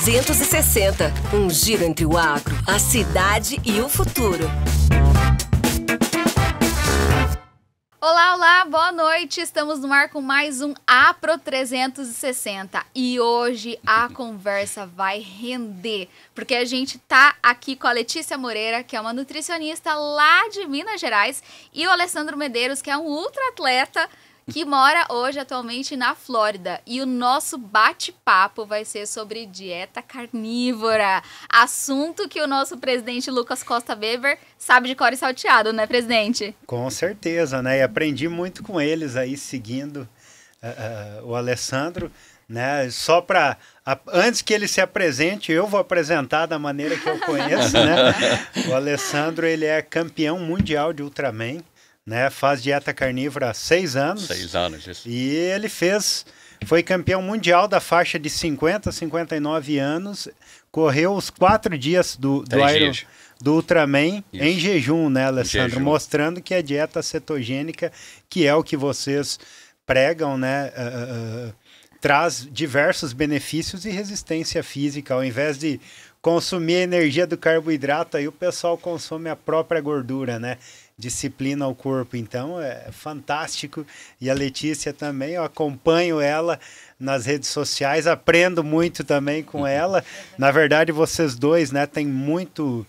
360. Um giro entre o agro, a cidade e o futuro. Olá, olá, boa noite. Estamos no ar com mais um Apro 360 e hoje a conversa vai render, porque a gente tá aqui com a Letícia Moreira, que é uma nutricionista lá de Minas Gerais, e o Alessandro Medeiros, que é um ultraatleta que mora hoje atualmente na Flórida. E o nosso bate-papo vai ser sobre dieta carnívora, assunto que o nosso presidente Lucas Costa Weber sabe de cor e salteado, né, presidente? Com certeza, né? E aprendi muito com eles aí, seguindo o Alessandro, né? Só para antes que ele se apresente, eu vou apresentar da maneira que eu conheço, né? O Alessandro, ele é campeão mundial de Ultraman, né? Faz dieta carnívora há 6 anos. 6 anos, isso. E ele foi campeão mundial da faixa de 50 a 59 anos, correu os 4 dias do Ultraman em jejum, né, Alessandro? Jejum. Mostrando que a dieta cetogênica, que é o que vocês pregam, né, traz diversos benefícios e resistência física. Ao invés de consumir a energia do carboidrato, aí o pessoal consome a própria gordura, né? Disciplina o corpo. Então é fantástico. E a Letícia também, eu acompanho ela nas redes sociais, aprendo muito também com ela. Na verdade, vocês dois, né, tem muito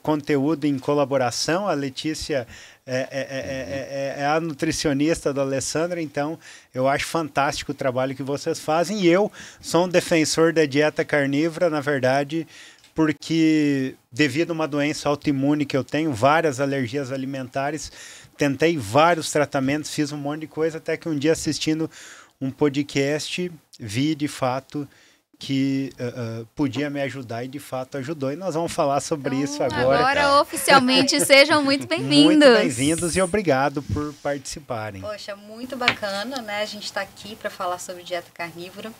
conteúdo em colaboração. A Letícia é a nutricionista do Alessandro, então eu acho fantástico o trabalho que vocês fazem. E eu sou um defensor da dieta carnívora, na verdade, porque devido a uma doença autoimune que eu tenho, várias alergias alimentares, tentei vários tratamentos, fiz um monte de coisa, até que um dia assistindo um podcast, vi de fato que podia me ajudar e de fato ajudou. E nós vamos falar sobre isso agora. Agora, oficialmente, sejam muito bem-vindos. Muito bem-vindos e obrigado por participarem. Poxa, muito bacana, né? A gente está aqui para falar sobre dieta carnívora.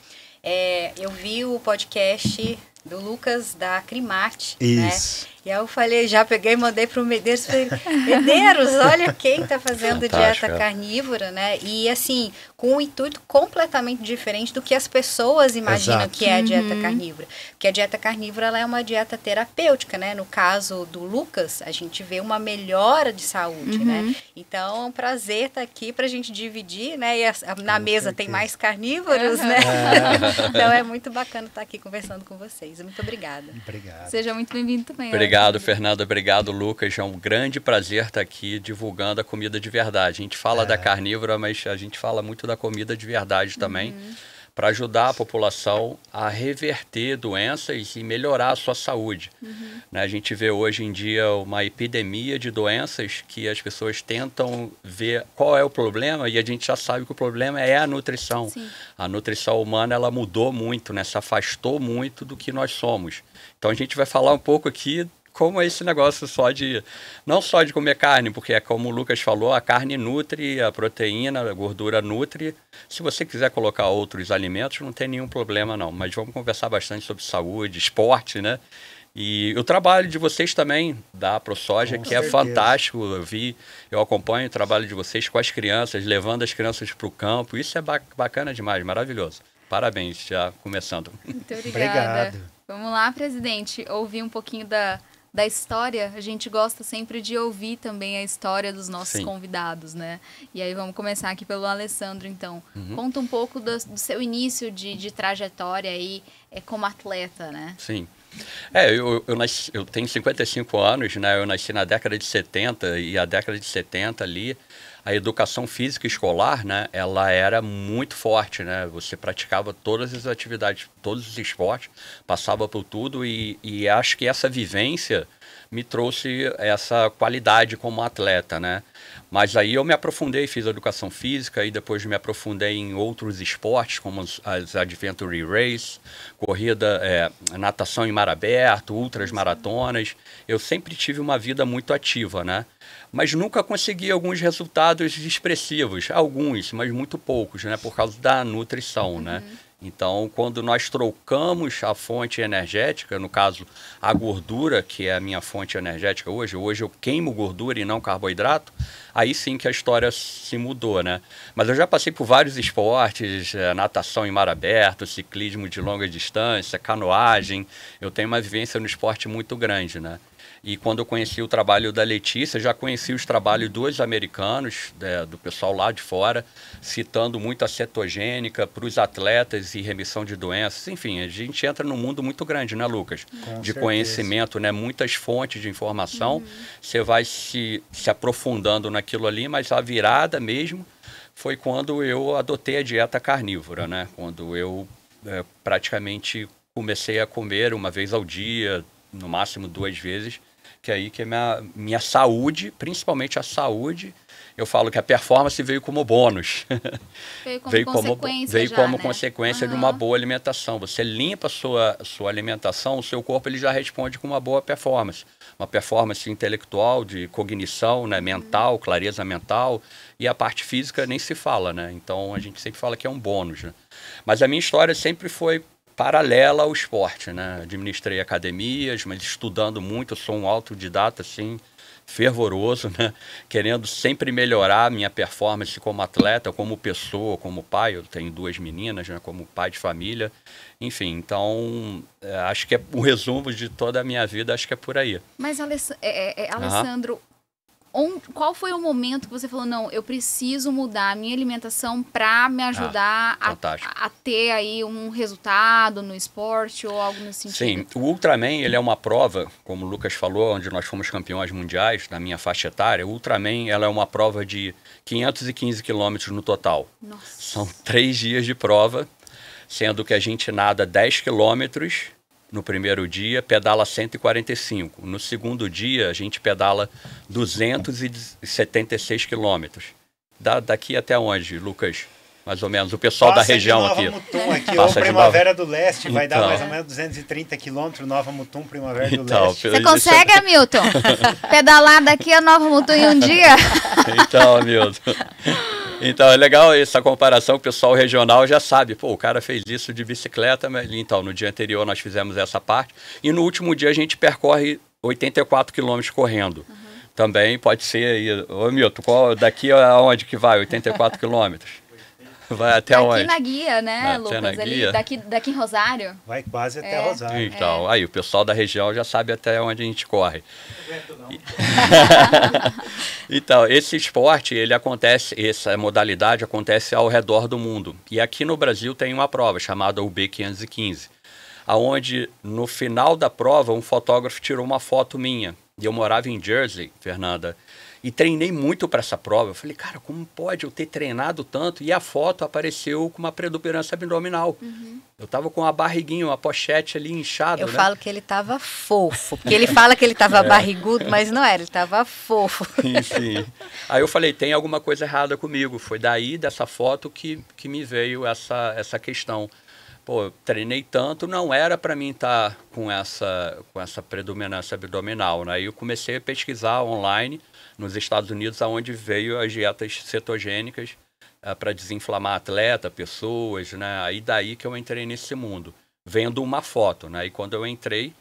Eu vi o podcast do Lucas da Crimate, isso, né? E aí eu falei, já peguei e mandei para o Medeiros, falei, Medeiros, olha quem está fazendo dieta carnívora, né? E assim, com um intuito completamente diferente do que as pessoas imaginam. Exato. Que é a dieta carnívora. Porque a dieta carnívora, ela é uma dieta terapêutica, né? No caso do Lucas, a gente vê uma melhora de saúde, né? Então, é um prazer estar aqui para a gente dividir, né? E na mesa tem mais carnívoros, né? Então, é muito bacana estar aqui conversando com vocês. Muito obrigada. Obrigado. Seja muito bem-vindo também. Obrigado, Fernanda. Obrigado, Lucas. É um grande prazer estar aqui divulgando a comida de verdade. A gente fala da carnívora, mas a gente fala muito da comida de verdade também, para ajudar a população a reverter doenças e melhorar a sua saúde. Né? A gente vê hoje em dia uma epidemia de doenças que as pessoas tentam ver qual é o problema e a gente já sabe que o problema é a nutrição. Sim. A nutrição humana, ela mudou muito, né? Se afastou muito do que nós somos. Então a gente vai falar um pouco aqui como é esse negócio não só de comer carne, porque é como o Lucas falou, a carne nutre, a proteína, a gordura nutre. Se você quiser colocar outros alimentos, não tem nenhum problema não. Mas vamos conversar bastante sobre saúde, esporte, né? E o trabalho de vocês também, da ProSoja, que é fantástico. Eu acompanho o trabalho de vocês com as crianças, levando as crianças para o campo. Isso é bacana demais, maravilhoso. Parabéns, já começando. Muito obrigada. Obrigado. Vamos lá, presidente, ouvir um pouquinho da história. A gente gosta sempre de ouvir também a história dos nossos convidados, né? E aí vamos começar aqui pelo Alessandro, então. Conta um pouco do seu início de trajetória aí como atleta, né? Sim. Eu tenho 55 anos, né? Eu nasci na década de 70 e a década de 70 ali, a educação física escolar, né, ela era muito forte, né? Você praticava todas as atividades, todos os esportes, passava por tudo e acho que essa vivência me trouxe essa qualidade como atleta, né? Mas aí eu me aprofundei, fiz educação física e depois me aprofundei em outros esportes, como as Adventure Race, corrida, natação em mar aberto, ultras maratonas. Eu sempre tive uma vida muito ativa, né? Mas nunca consegui alguns resultados expressivos, alguns, mas muito poucos, né? Por causa da nutrição, né? Então, quando nós trocamos a fonte energética, no caso, a gordura, que é a minha fonte energética hoje eu queimo gordura e não carboidrato, aí sim que a história se mudou, né? Mas eu já passei por vários esportes, natação em mar aberto, ciclismo de longa distância, canoagem. Eu tenho uma vivência no esporte muito grande, né? E quando eu conheci o trabalho da Letícia, já conheci os trabalhos dos americanos, do pessoal lá de fora, citando muito a cetogênica para os atletas e remissão de doenças. Enfim, a gente entra num mundo muito grande, né, Lucas? De conhecimento, né? Muitas fontes de informação. Você vai se aprofundando naquilo ali, mas a virada mesmo foi quando eu adotei a dieta carnívora, né? Quando eu praticamente comecei a comer uma vez ao dia, no máximo 2 vezes, que é aí que a minha saúde, principalmente a saúde, eu falo que a performance veio como bônus. Veio como consequência de uma boa alimentação. Você limpa a sua alimentação, o seu corpo ele já responde com uma boa performance. Uma performance intelectual, de cognição, né, mental, clareza mental, e a parte física nem se fala, né? Então a gente sempre fala que é um bônus, né? Mas a minha história sempre foi paralela ao esporte, né? Administrei academias, mas estudando muito, eu sou um autodidata, assim, fervoroso, né? Querendo sempre melhorar a minha performance como atleta, como pessoa, como pai. Eu tenho 2 meninas, né? Como pai de família. Enfim, então, acho que é o resumo de toda a minha vida, acho que é por aí. Mas, Alessandro, qual foi o momento que você falou, não, eu preciso mudar a minha alimentação para me ajudar a ter aí um resultado no esporte ou algo nesse sentido? Sim, o Ultraman, ele é uma prova, como o Lucas falou, onde nós fomos campeões mundiais na minha faixa etária. O Ultraman, ela é uma prova de 515 quilômetros no total. Nossa. São 3 dias de prova, sendo que a gente nada 10 quilômetros no primeiro dia, pedala 145. No segundo dia, a gente pedala 276 quilômetros. Daqui até onde, Lucas? Mais ou menos. O pessoal da região aqui. Mutum aqui, ou Primavera do Leste, vai dar mais ou menos 230 quilômetros, Nova Mutum, Primavera do Leste. Você consegue, Hamilton? Pedalar daqui a Nova Mutum em um dia? Então, Hamilton. Então, é legal essa comparação, o pessoal regional já sabe, pô, o cara fez isso de bicicleta, mas então, no dia anterior nós fizemos essa parte, e no último dia a gente percorre 84 quilômetros correndo. Também pode ser aí, ô Milton, daqui aonde que vai, 84 quilômetros? Vai até onde? Aqui na guia, né, Lucas? Na guia. Daqui em Rosário. Vai quase até Rosário. Então, aí o pessoal da região já sabe até onde a gente corre. Então, esse esporte, ele acontece, essa modalidade acontece ao redor do mundo. E aqui no Brasil tem uma prova chamada UB515, aonde no final da prova um fotógrafo tirou uma foto minha. E eu morava em Jersey, Fernanda, e treinei muito para essa prova. Eu falei, cara, como pode eu ter treinado tanto? E a foto apareceu com uma protuberância abdominal. Eu tava com uma barriguinha, uma pochete ali inchada. Eu falo que ele tava fofo, porque ele fala que ele tava barrigudo, mas não era, ele tava fofo. Sim. Aí eu falei, tem alguma coisa errada comigo. Foi daí, dessa foto, que me veio essa questão. Pô, eu treinei tanto, não era para mim estar com essa predominância abdominal, né? Aí eu comecei a pesquisar online nos Estados Unidos, aonde veio as dietas cetogênicas para desinflamar atleta, pessoas, né? Aí daí que eu entrei nesse mundo, vendo uma foto, né? E quando eu entrei,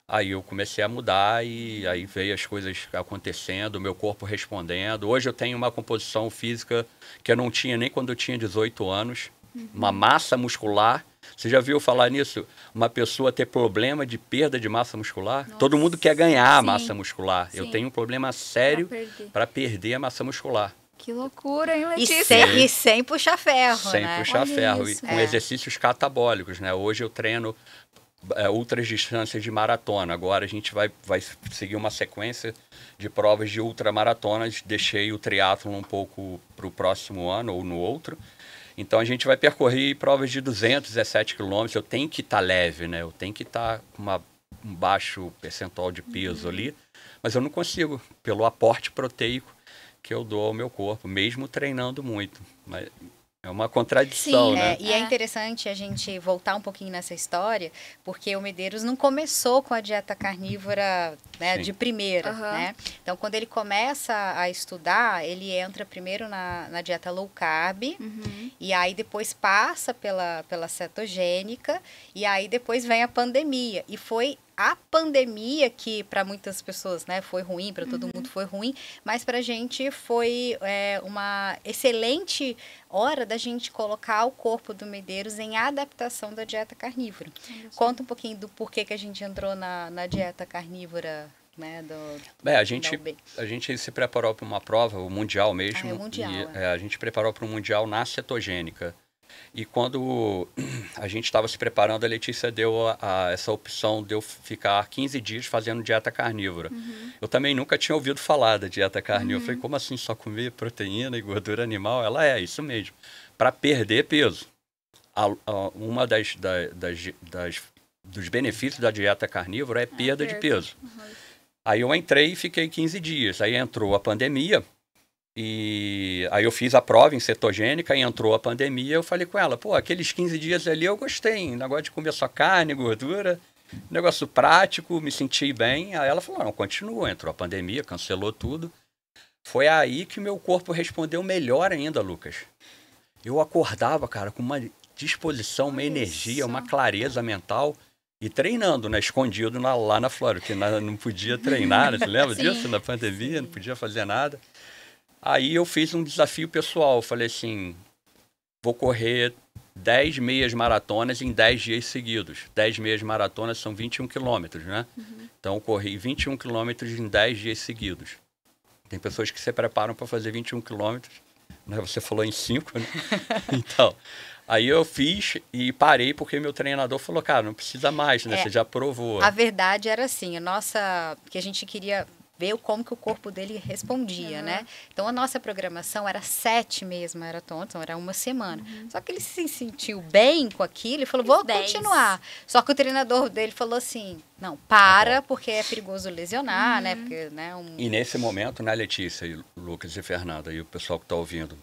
aí eu comecei a mudar e aí veio as coisas acontecendo, o meu corpo respondendo. Hoje eu tenho uma composição física que eu não tinha nem quando eu tinha 18 anos, uma massa muscular. Você já viu falar nisso? Uma pessoa ter problema de perda de massa muscular? Nossa. Todo mundo quer ganhar massa muscular. Sim. Eu tenho um problema sério para perder a massa muscular. Que loucura, hein, Letícia? E sem puxar ferro, sem puxar ferro. E com exercícios catabólicos, né? Hoje eu treino ultras distâncias de maratona. Agora a gente vai seguir uma sequência de provas de ultramaratonas. Deixei o triatlon um pouco para o próximo ano ou no outro. Então a gente vai percorrer provas de 217 quilômetros. Eu tenho que estar leve, né? Eu tenho que estar com um baixo percentual de peso ali, mas eu não consigo, pelo aporte proteico que eu dou ao meu corpo, mesmo treinando muito. Mas É uma contradição, Sim, né? E é interessante a gente voltar um pouquinho nessa história, porque o Medeiros não começou com a dieta carnívora, né, de primeira, né? Então, quando ele começa a estudar, ele entra primeiro na dieta low carb, e aí depois passa pela cetogênica, e aí depois vem a pandemia. E foi a pandemia que para muitas pessoas, né, foi ruim, para todo mundo foi ruim, mas para a gente foi uma excelente hora da gente colocar o corpo do Medeiros em adaptação da dieta carnívora. Conta um pouquinho do porquê que a gente entrou na dieta carnívora, né, a gente se preparou para uma prova, o Mundial mesmo, é mundial, a gente preparou para o Mundial na cetogênica. E quando a gente estava se preparando, a Letícia deu essa opção de eu ficar 15 dias fazendo dieta carnívora. Eu também nunca tinha ouvido falar da dieta carnívora. Eu falei, como assim só comer proteína e gordura animal? Ela é isso mesmo, para perder peso. Uma dos benefícios da dieta carnívora é perda de peso. Aí eu entrei e fiquei 15 dias. Aí entrou a pandemia. E aí eu fiz a prova em cetogênica e entrou a pandemia. Eu falei com ela, pô, aqueles 15 dias ali eu gostei, negócio de comer só carne, gordura, negócio prático, me senti bem. Aí ela falou, não, continua, entrou a pandemia, cancelou tudo. Foi aí que meu corpo respondeu melhor ainda, Lucas. Eu acordava, cara, com uma disposição, uma energia, uma clareza mental e treinando, né, escondido lá na Flórida, porque não podia treinar, né? Você lembra disso? Na pandemia, não podia fazer nada. Aí eu fiz um desafio pessoal, falei assim, vou correr 10 meias maratonas em 10 dias seguidos. 10 meias maratonas são 21 quilômetros, né? Então eu corri 21 quilômetros em 10 dias seguidos. Tem pessoas que se preparam para fazer 21 quilômetros, né? Você falou em 5, né? Então, aí eu fiz e parei porque meu treinador falou, cara, não precisa mais, né? Você já provou. A verdade era assim, que a gente queria ver como que o corpo dele respondia, né? Então, a nossa programação era 7 meias maratonas, então era uma semana. Só que ele se sentiu bem com aquilo e falou, vou continuar. Só que o treinador dele falou assim, não, porque é perigoso lesionar, né? Porque, né, E nesse momento, né, Letícia, e Lucas e Fernanda, e o pessoal que está ouvindo,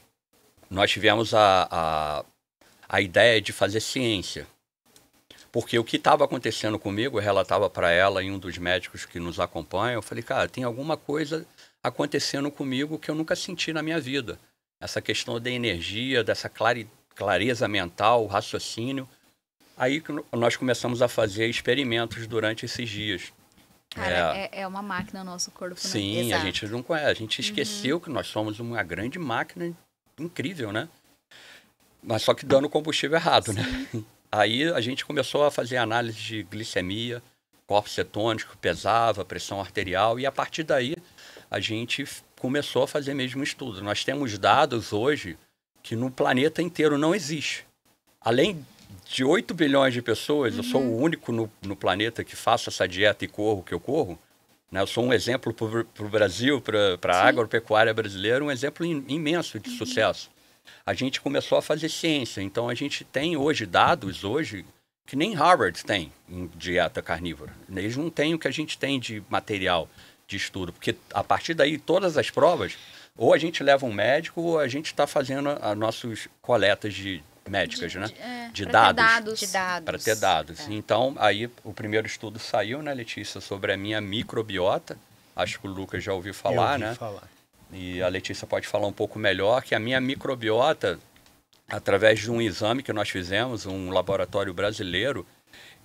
nós tivemos a ideia de fazer ciência. Porque o que estava acontecendo comigo, eu relatava para ela e um dos médicos que nos acompanha, eu falei, cara, tem alguma coisa acontecendo comigo que eu nunca senti na minha vida. Essa questão da energia, dessa clareza mental, raciocínio. Aí nós começamos a fazer experimentos durante esses dias. Cara, é uma máquina o nosso corpo, né? Sim, a gente não conhece. A gente esqueceu que nós somos uma grande máquina incrível, né? Mas só que dando combustível errado, né? Aí a gente começou a fazer análise de glicemia, corpo cetônico, pesava, pressão arterial, e a partir daí a gente começou a fazer mesmo estudo. Nós temos dados hoje que no planeta inteiro não existe. Além de 8 bilhões de pessoas, eu sou o único no planeta que faço essa dieta e corro o que eu corro. Né? Eu sou um exemplo para o Brasil, para a agropecuária brasileira, um exemplo imenso de sucesso. A gente começou a fazer ciência, então a gente tem hoje dados que nem Harvard tem em dieta carnívora. Eles não têm o que a gente tem de material de estudo, porque a partir daí todas as provas, ou a gente leva um médico ou a gente está fazendo as nossas coletas médicas, de dados. Para ter dados. Então, aí o primeiro estudo saiu, né, Letícia, sobre a minha microbiota. Acho que o Lucas já ouviu falar, né? E a Letícia pode falar um pouco melhor, que a minha microbiota, através de um exame que nós fizemos, um laboratório brasileiro,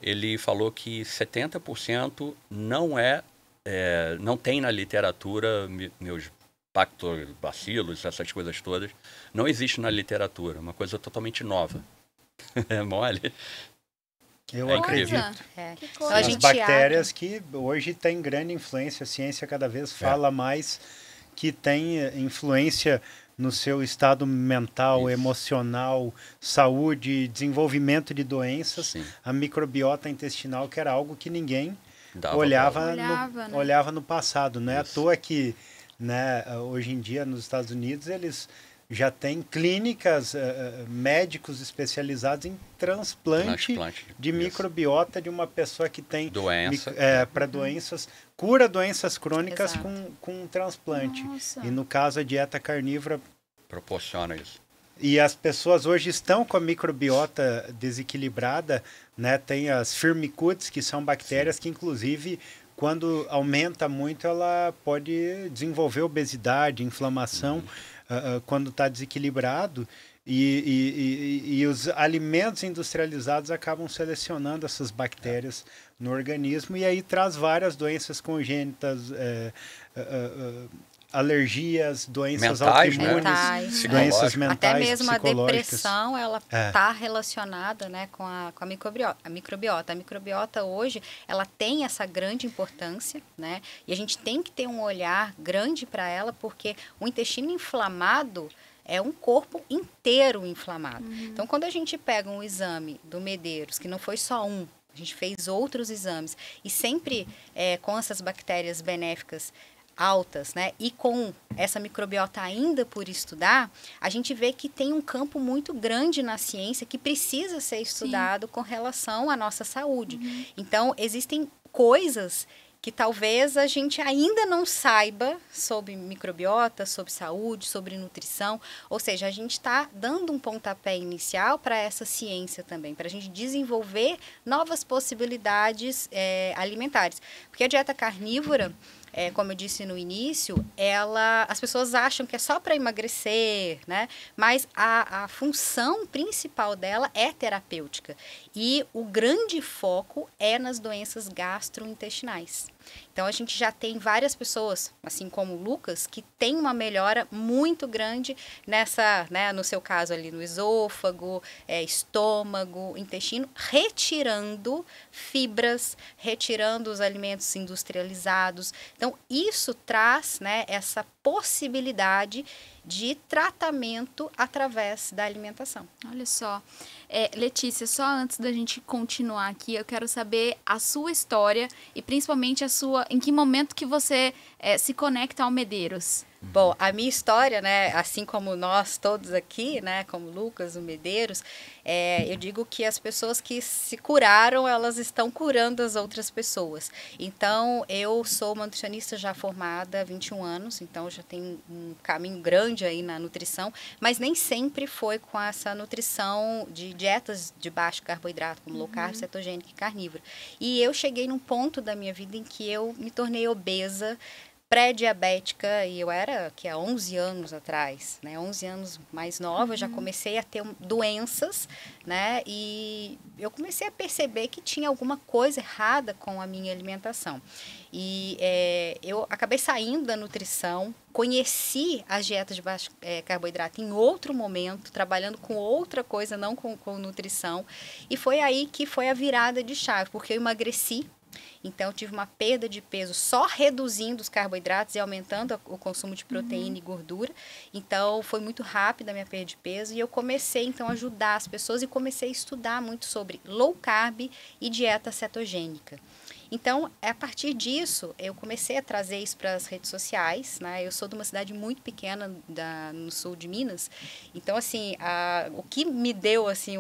ele falou que 70% não tem na literatura, meus lactobacilos, essas coisas todas, não existe na literatura, uma coisa totalmente nova. É mole? Eu acredito. As bactérias que hoje têm grande influência, a ciência cada vez fala mais que tem influência no seu estado mental, emocional, saúde, desenvolvimento de doenças. Sim. A microbiota intestinal, que era algo que ninguém olhava no passado. Não é à toa que, né, hoje em dia nos Estados Unidos eles já têm clínicas, médicos especializados em transplante de microbiota de uma pessoa que tem para doenças, cura doenças crônicas com transplante. Nossa. E no caso a dieta carnívora proporciona isso. E as pessoas hoje estão com a microbiota desequilibrada, né? Tem as firmicutes, que são bactérias que, inclusive, quando aumenta muito, ela pode desenvolver obesidade, inflamação, quando está desequilibrado. E os alimentos industrializados acabam selecionando essas bactérias no organismo e aí traz várias doenças congênitas, alergias, doenças autoimunes, doenças mentais, até mesmo a depressão, ela está relacionada, né, com a microbiota. A microbiota hoje, ela tem essa grande importância, né, e a gente tem que ter um olhar grande para ela, porque o intestino inflamado é um corpo inteiro inflamado. Então, quando a gente pega um exame do Medeiros, que não foi só um, a gente fez outros exames, e sempre com essas bactérias benéficas altas, né, e com essa microbiota ainda por estudar, a gente vê que tem um campo muito grande na ciência que precisa ser estudado com relação à nossa saúde. Então, existem coisas que talvez a gente ainda não saiba sobre microbiota, sobre saúde, sobre nutrição. Ou seja, a gente está dando um pontapé inicial para essa ciência também, para a gente desenvolver novas possibilidades alimentares. Porque a dieta carnívora, como eu disse no início, as pessoas acham que é só para emagrecer, né? Mas a função principal dela é terapêutica. E o grande foco é nas doenças gastrointestinais. Então, a gente já tem várias pessoas, assim como o Lucas, que tem uma melhora muito grande nessa, né, no seu caso ali no esôfago, estômago, intestino, retirando fibras, retirando os alimentos industrializados. Então, isso traz, né, essa possibilidade de tratamento através da alimentação. Olha só. Letícia, só antes da gente continuar aqui, eu quero saber a sua história e principalmente em que momento que você se conecta ao Medeiros. Bom, a minha história, né, assim como nós todos aqui, né, como Lucas, o Medeiros, eu digo que as pessoas que se curaram, elas estão curando as outras pessoas. Então, eu sou uma nutricionista já formada há 21 anos, então já tenho um caminho grande aí na nutrição, mas nem sempre foi com essa nutrição de dietas de baixo carboidrato, como low carb, cetogênica e carnívora. E eu cheguei num ponto da minha vida em que eu me tornei obesa, pré-diabética, e eu era há 11 anos atrás, né, 11 anos mais nova, já comecei a ter doenças, né, e eu comecei a perceber que tinha alguma coisa errada com a minha alimentação. E eu acabei saindo da nutrição, conheci as dietas de baixo carboidrato em outro momento, trabalhando com outra coisa, não com nutrição, e foi aí que foi a virada de chave, porque eu emagreci. Então, eu tive uma perda de peso só reduzindo os carboidratos e aumentando o consumo de proteína e gordura. Então, foi muito rápida a minha perda de peso e eu comecei, então, a ajudar as pessoas e comecei a estudar muito sobre low carb e dieta cetogênica. Então, a partir disso, eu comecei a trazer isso para as redes sociais, né? Eu sou de uma cidade muito pequena no sul de Minas. Então, assim, o que me deu, assim,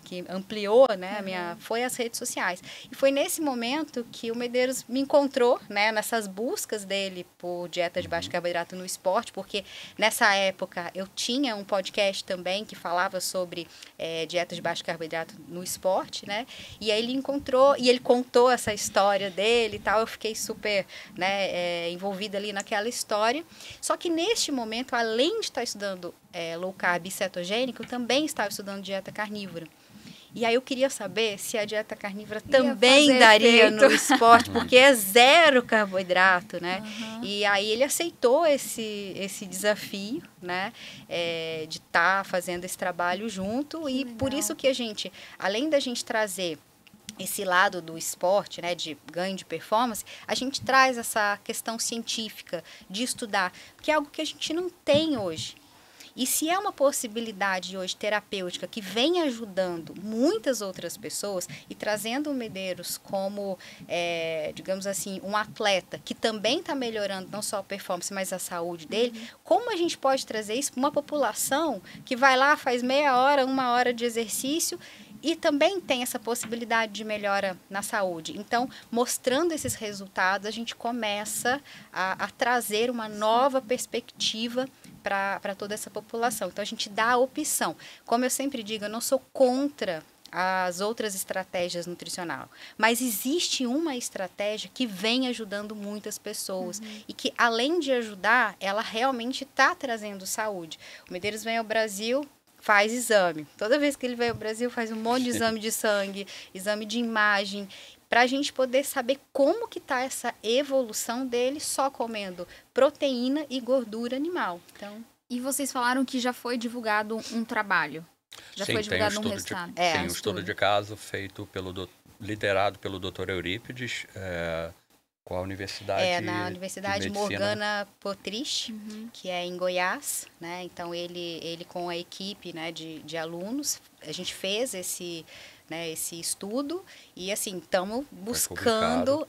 que ampliou, né, foi as redes sociais. E foi nesse momento que o Medeiros me encontrou, né, nessas buscas dele por dieta de baixo carboidrato no esporte, porque nessa época eu tinha um podcast também que falava sobre dieta de baixo carboidrato no esporte, né? E aí ele encontrou, e ele contou essa história dele e tal, eu fiquei super, né, envolvida ali naquela história. Só que neste momento, além de estar estudando low carb e cetogênico, eu também estava estudando dieta carnívora. E aí eu queria saber se a dieta carnívora também daria no esporte, porque é zero carboidrato, né? E aí ele aceitou esse desafio, né? De estar fazendo esse trabalho junto. E por isso que a gente, além da gente trazer esse lado do esporte, né, de ganho de performance, a gente traz essa questão científica de estudar, que é algo que a gente não tem hoje. E se é uma possibilidade hoje terapêutica que vem ajudando muitas outras pessoas e trazendo o Medeiros como, digamos assim, um atleta que também está melhorando não só a performance, mas a saúde dele, como a gente pode trazer isso para uma população que vai lá, faz meia hora, 1 hora de exercício e também tem essa possibilidade de melhora na saúde. Então, mostrando esses resultados, a gente começa a trazer uma nova perspectiva para toda essa população. Então, a gente dá a opção. Como eu sempre digo, eu não sou contra as outras estratégias nutricionais, mas existe uma estratégia que vem ajudando muitas pessoas e que, além de ajudar, ela realmente está trazendo saúde. O Medeiros vem ao Brasil, faz exame. Toda vez que ele vem ao Brasil, faz um monte de exame de sangue, exame de imagem, para a gente poder saber como que está essa evolução dele só comendo proteína e gordura animal. Então, e vocês falaram que já foi divulgado um trabalho. Já foi divulgado um resultado. Tem um estudo de caso feito liderado pelo Dr. Eurípides, com a Universidade na Universidade Morgana Potrich, que é em Goiás, né? Então ele com a equipe, né, de alunos, a gente fez esse estudo e assim estamos buscando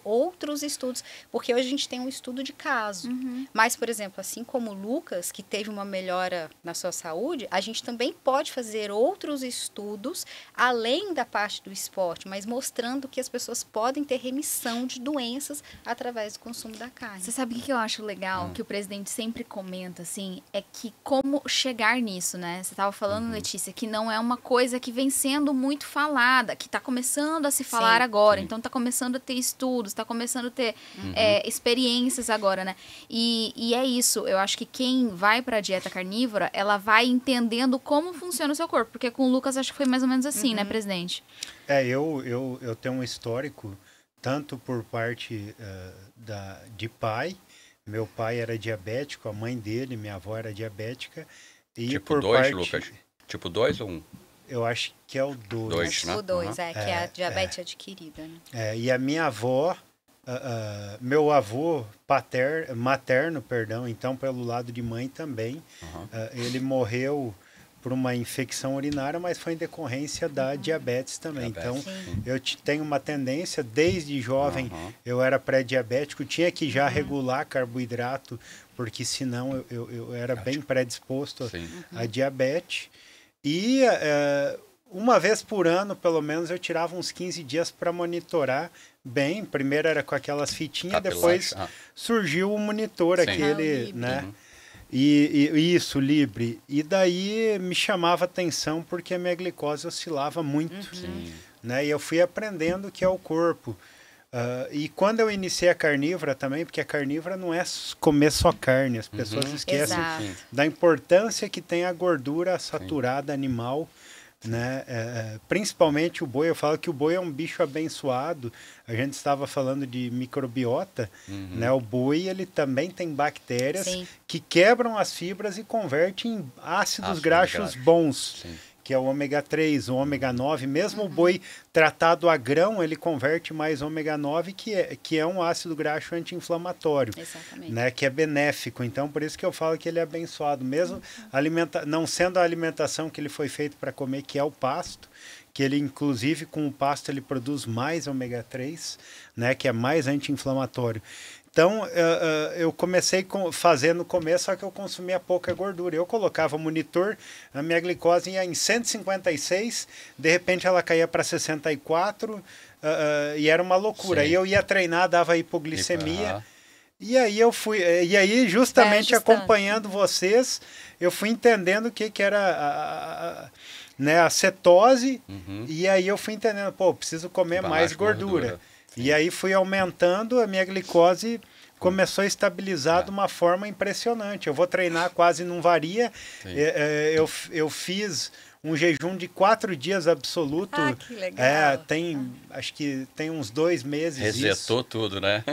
outros estudos, porque hoje a gente tem um estudo de caso, mas, por exemplo, assim como o Lucas, que teve uma melhora na sua saúde, a gente também pode fazer outros estudos além da parte do esporte, mas mostrando que as pessoas podem ter remissão de doenças através do consumo da carne. Você sabe o que eu acho legal, que o presidente sempre comenta, assim, é que como chegar nisso, né? Você estava falando, Letícia, que não é uma coisa que vem sendo muito falada, que está começando a se falar agora, então está começando a ter estudos, está começando a ter experiências agora, né? E é isso, eu acho que quem vai para a dieta carnívora, ela vai entendendo como funciona o seu corpo, porque com o Lucas acho que foi mais ou menos assim, né, presidente? Eu tenho um histórico, tanto por parte de pai, meu pai era diabético, a mãe dele, minha avó era diabética, e tipo por 2, parte... Lucas? Tipo 2 ou 1? Eu acho que é o 2. Né? O 2, que é a diabetes adquirida. Né? E a minha avó, meu avô materno, então pelo lado de mãe também, ele morreu por uma infecção urinária, mas foi em decorrência da diabetes também. Então, eu tenho uma tendência, desde jovem, eu era pré-diabético, tinha que já regular carboidrato, porque senão eu era bem predisposto a diabetes. E uma vez por ano, pelo menos, eu tirava uns 15 dias para monitorar bem. Primeiro era com aquelas fitinhas, depois surgiu o monitor, aquele, né? E isso, Libre. E daí me chamava atenção porque a minha glicose oscilava muito. Né? E eu fui aprendendo o que é o corpo. E quando eu iniciei a carnívora também, porque a carnívora não é comer só carne, as pessoas esquecem da importância que tem a gordura saturada animal, né? Principalmente o boi. Eu falo que o boi é um bicho abençoado. A gente estava falando de microbiota, né? O boi, ele também tem bactérias que quebram as fibras e convertem em ácidos graxos bons. Que é o ômega 3, o ômega 9, mesmo o boi tratado a grão, ele converte mais ômega 9, que é um ácido graxo anti-inflamatório, né, que é benéfico. Então, por isso que eu falo que ele é abençoado, mesmo não sendo a alimentação que ele foi feito para comer, que é o pasto, que ele, inclusive, com o pasto, ele produz mais ômega 3, né, que é mais anti-inflamatório. Então, eu comecei fazendo no começo, só que eu consumia pouca gordura. Eu colocava monitor, a minha glicose ia em 156, de repente ela caía para 64, e era uma loucura. Aí eu ia treinar, dava hipoglicemia. E aí justamente acompanhando vocês, eu fui entendendo o que era a cetose, e aí eu fui entendendo, preciso comer mais gordura. E aí fui aumentando, a minha glicose começou a estabilizar de uma forma impressionante. Eu vou treinar, quase não varia. Eu fiz um jejum de 4 dias absoluto. Que legal. Acho que tem uns 2 meses. Resetou tudo, né?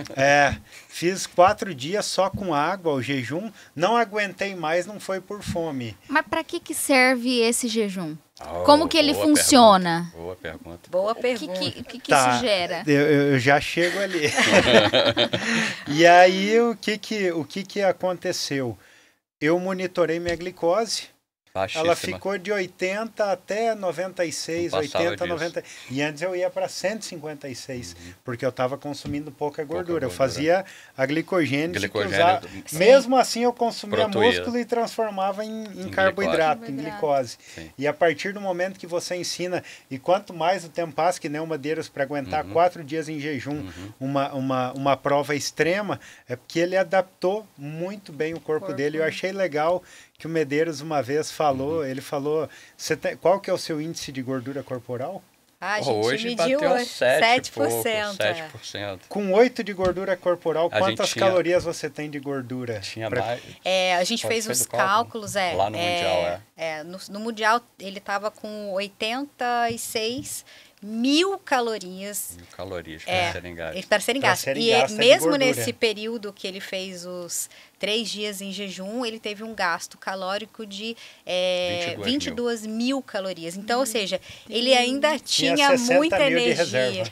Fiz 4 dias só com água, o jejum. Não aguentei mais, não foi por fome. Mas para que serve esse jejum? Como que ele funciona? Boa pergunta. Boa pergunta. O que isso gera? Eu já chego ali. E aí, o que aconteceu? Eu monitorei minha glicose, Ela ficou de 80 até 96, 80, 90. E antes eu ia para 156, porque eu estava consumindo pouca gordura. Eu fazia a glicogênese que usava. Mesmo assim eu consumia músculo e transformava em carboidrato, em glicose. E a partir do momento que você ensina, e quanto mais o tempo passa, que nem o Medeiros, para aguentar 4 dias em jejum, uma prova extrema, é porque ele adaptou muito bem o corpo dele. Eu achei legal que o Medeiros uma vez falou, ele falou, qual que é o seu índice de gordura corporal? A gente hoje mediu bateu 7%. 7%. Com 8 de gordura corporal, quantas calorias você tem de gordura? Tinha mais. A gente fez os cálculos. Lá no Mundial, no Mundial ele estava com 86 mil calorias. 1000 calorias para serem gastas. E mesmo nesse período que ele fez os 3 dias em jejum, ele teve um gasto calórico de 22 mil calorias. Então, ou seja, ele ainda tinha muita energia.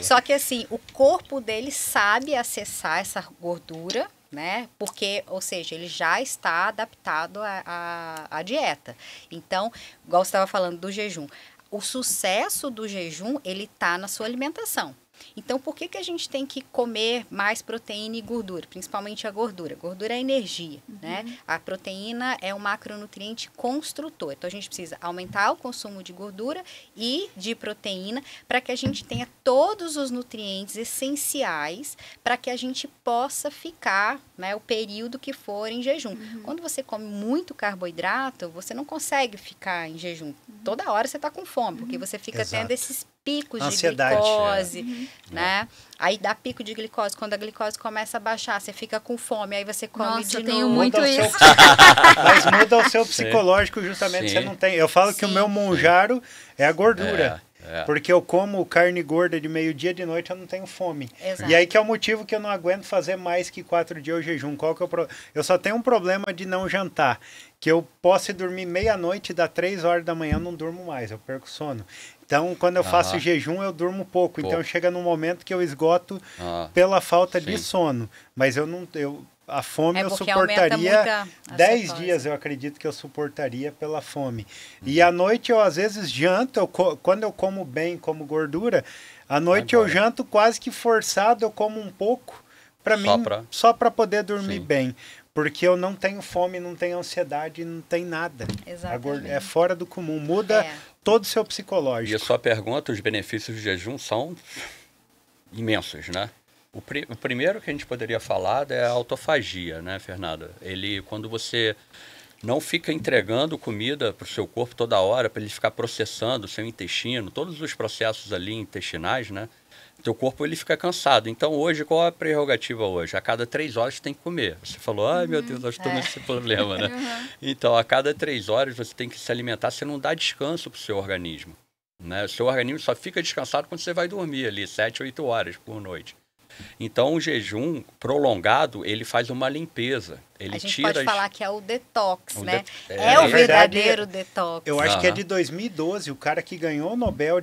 Só que assim, o corpo dele sabe acessar essa gordura, né? Porque, ou seja, ele já está adaptado à dieta. Então, igual você estava falando do jejum, o sucesso do jejum, ele está na sua alimentação. Então, por que a gente tem que comer mais proteína e gordura? Principalmente a gordura. Gordura é energia, né? A proteína é um macronutriente construtor. Então, a gente precisa aumentar o consumo de gordura e de proteína para que a gente tenha todos os nutrientes essenciais para que a gente possa ficar, né, o período que for em jejum. Quando você come muito carboidrato, você não consegue ficar em jejum. Toda hora você está com fome, porque você fica tendo esses picos de glicose, né? Aí dá pico de glicose, quando a glicose começa a baixar, você fica com fome, aí você come de novo. Eu tenho muito isso. Mas muda o seu psicológico, justamente, você não tem. Eu falo que o meu monjaro é a gordura. Porque eu como carne gorda de meio-dia, de noite eu não tenho fome. Exato. E aí que é o motivo que eu não aguento fazer mais que 4 dias o jejum. Qual que é o Eu só tenho um problema de não jantar, que eu posso dormir meia-noite, dá 3 horas da manhã, eu não durmo mais, eu perco sono. Então, quando eu faço jejum, eu durmo pouco. Então, chega num momento que eu esgoto pela falta de sono. Mas a fome eu suportaria 10 dias, eu acredito que eu suportaria pela fome. E à noite eu às vezes janto, quando eu como bem, como gordura, à noite eu janto quase que forçado, eu como um pouco para mim, só para poder dormir bem. Porque eu não tenho fome, não tenho ansiedade, não tem nada. É fora do comum, muda todo o seu psicológico. E a sua pergunta, os benefícios do jejum são imensos, né? O primeiro que a gente poderia falar é a autofagia, né, Fernanda? Quando você não fica entregando comida para o seu corpo toda hora, para ele ficar processando o seu intestino, todos os processos ali intestinais, né? Teu corpo ele fica cansado. Então hoje, qual é a prerrogativa hoje? A cada 3 horas você tem que comer. Você falou, ai meu Deus, nós estamos nesse problema, né? Então, a cada 3 horas você tem que se alimentar, você não dá descanso para o seu organismo, né? O seu organismo só fica descansado quando você vai dormir ali, 7, 8 horas por noite. Então, o jejum prolongado, ele faz uma limpeza. Ele a gente tira pode falar que é o detox, né? É o verdadeiro detox. Eu acho que é de 2012, o cara que ganhou o Nobel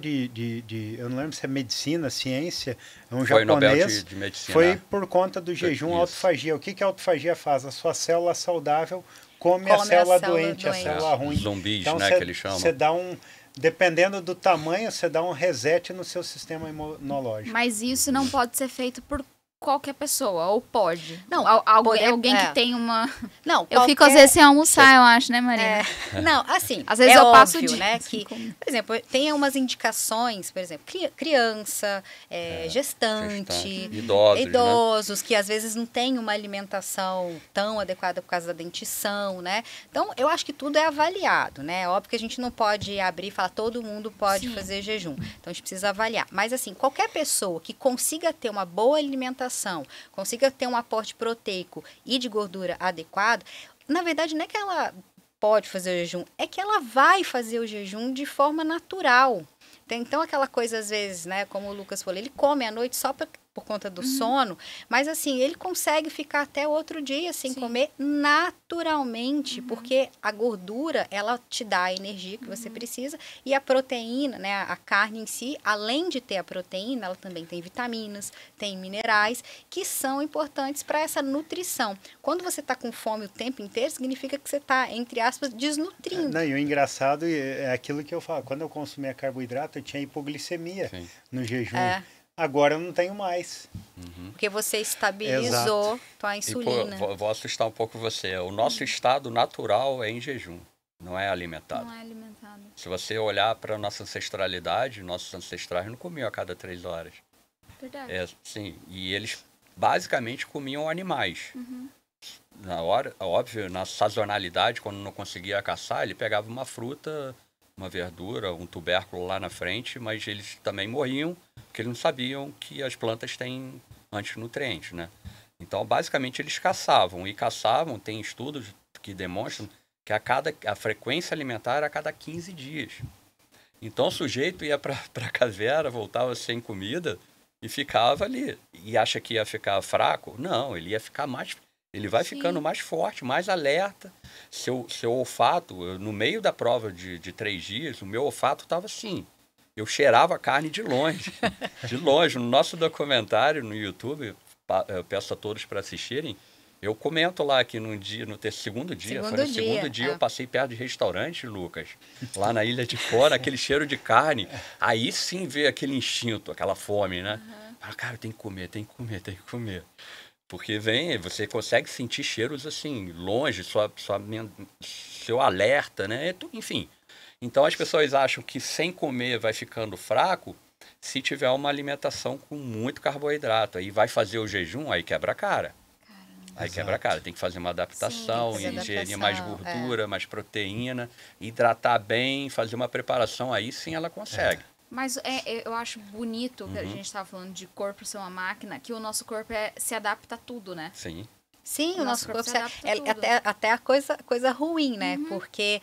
eu não lembro se é medicina, ciência, é um japonês. Nobel de medicina. Foi por conta do jejum, autofagia. O que a autofagia faz? A sua célula saudável come a célula doente, a célula ruim. Zumbis, então, né, que eles chamam. Você dá dependendo do tamanho, você dá um reset no seu sistema imunológico. Mas isso não pode ser feito por qualquer pessoa, ou pode? Não, alguém que tem uma... Não, eu fico às vezes sem almoçar, eu acho, né, Marina? Não, assim, às vezes eu passo o dia, né, que, por exemplo, tem umas indicações, por exemplo, criança, gestante, idosos, né? Que às vezes não tem uma alimentação tão adequada por causa da dentição, né? Então, eu acho que tudo é avaliado, né? Óbvio que a gente não pode abrir e falar todo mundo pode fazer jejum. Então, a gente precisa avaliar. Mas, assim, qualquer pessoa que consiga ter uma boa alimentação, consiga ter um aporte proteico e de gordura adequado, na verdade não é que ela pode fazer o jejum, é que ela vai fazer o jejum de forma natural. Então aquela coisa às vezes, né, como o Lucas falou, ele come à noite só por conta do sono, mas assim, ele consegue ficar até outro dia sem comer naturalmente, porque a gordura, ela te dá a energia que você precisa, e a proteína, né, a carne em si, além de ter a proteína, ela também tem vitaminas, tem minerais, que são importantes para essa nutrição. Quando você está com fome o tempo inteiro, significa que você está, entre aspas, desnutrindo. Não, e o engraçado é aquilo que eu falo, quando eu consumia carboidrato, eu tinha hipoglicemia no jejum. Agora eu não tenho mais. Porque você estabilizou tua insulina. E vou assustar um pouco você. O nosso estado natural é em jejum, não é alimentado. Não é alimentado. Se você olhar para a nossa ancestralidade, nossos ancestrais não comiam a cada 3 horas. Verdade. Sim, e eles basicamente comiam animais. Na hora, óbvio, na sazonalidade, quando não conseguia caçar, ele pegava uma fruta, uma verdura, um tubérculo lá na frente, mas eles também morriam, porque eles não sabiam que as plantas têm antinutrientes, né? Então, basicamente, eles caçavam. E caçavam, tem estudos que demonstram que a frequência alimentar era a cada 15 dias. Então, o sujeito ia para a caverna, voltava sem comida e ficava ali. E acha que ia ficar fraco? Não, ele ia ficar mais... Ele vai ficando mais forte, mais alerta. Seu olfato, no meio da prova de 3 dias, o meu olfato estava assim. Eu cheirava a carne de longe. De longe. No nosso documentário no YouTube, eu peço a todos para assistirem, eu comento lá que no segundo dia eu passei perto de restaurante, Lucas, lá na Ilha de Fora, aquele cheiro de carne. Aí sim veio aquele instinto, aquela fome, né? Ah, cara, tem que comer, tem que comer, tem que comer. Porque você consegue sentir cheiros assim, longe, seu alerta, né? Enfim. Então as pessoas acham que sem comer vai ficando fraco se tiver uma alimentação com muito carboidrato. Aí vai fazer o jejum, aí quebra a cara. Aí quebra a cara. Tem que fazer uma adaptação, ingerir mais gordura, mais proteína, hidratar bem, fazer uma preparação. Aí sim ela consegue. Mas eu acho bonito que a gente estava falando de corpo ser uma máquina, que o nosso corpo se adapta a tudo, né? Sim, o nosso corpo se adapta até a coisa ruim, né? Porque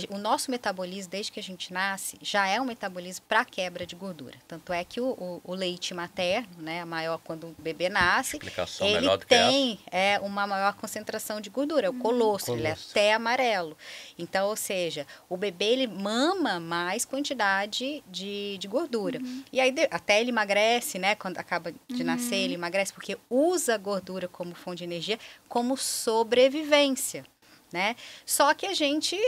o nosso metabolismo, desde que a gente nasce, já é um metabolismo para quebra de gordura. Tanto é que o leite materno, né, quando o bebê nasce, ele tem uma maior concentração de gordura, o colostro, ele é até amarelo. Então, ou seja, o bebê ele mama mais quantidade de gordura. E aí até ele emagrece, né? Quando acaba de nascer, ele emagrece porque usa a gordura como fonte de energia, como sobrevivência, né? Só que a gente,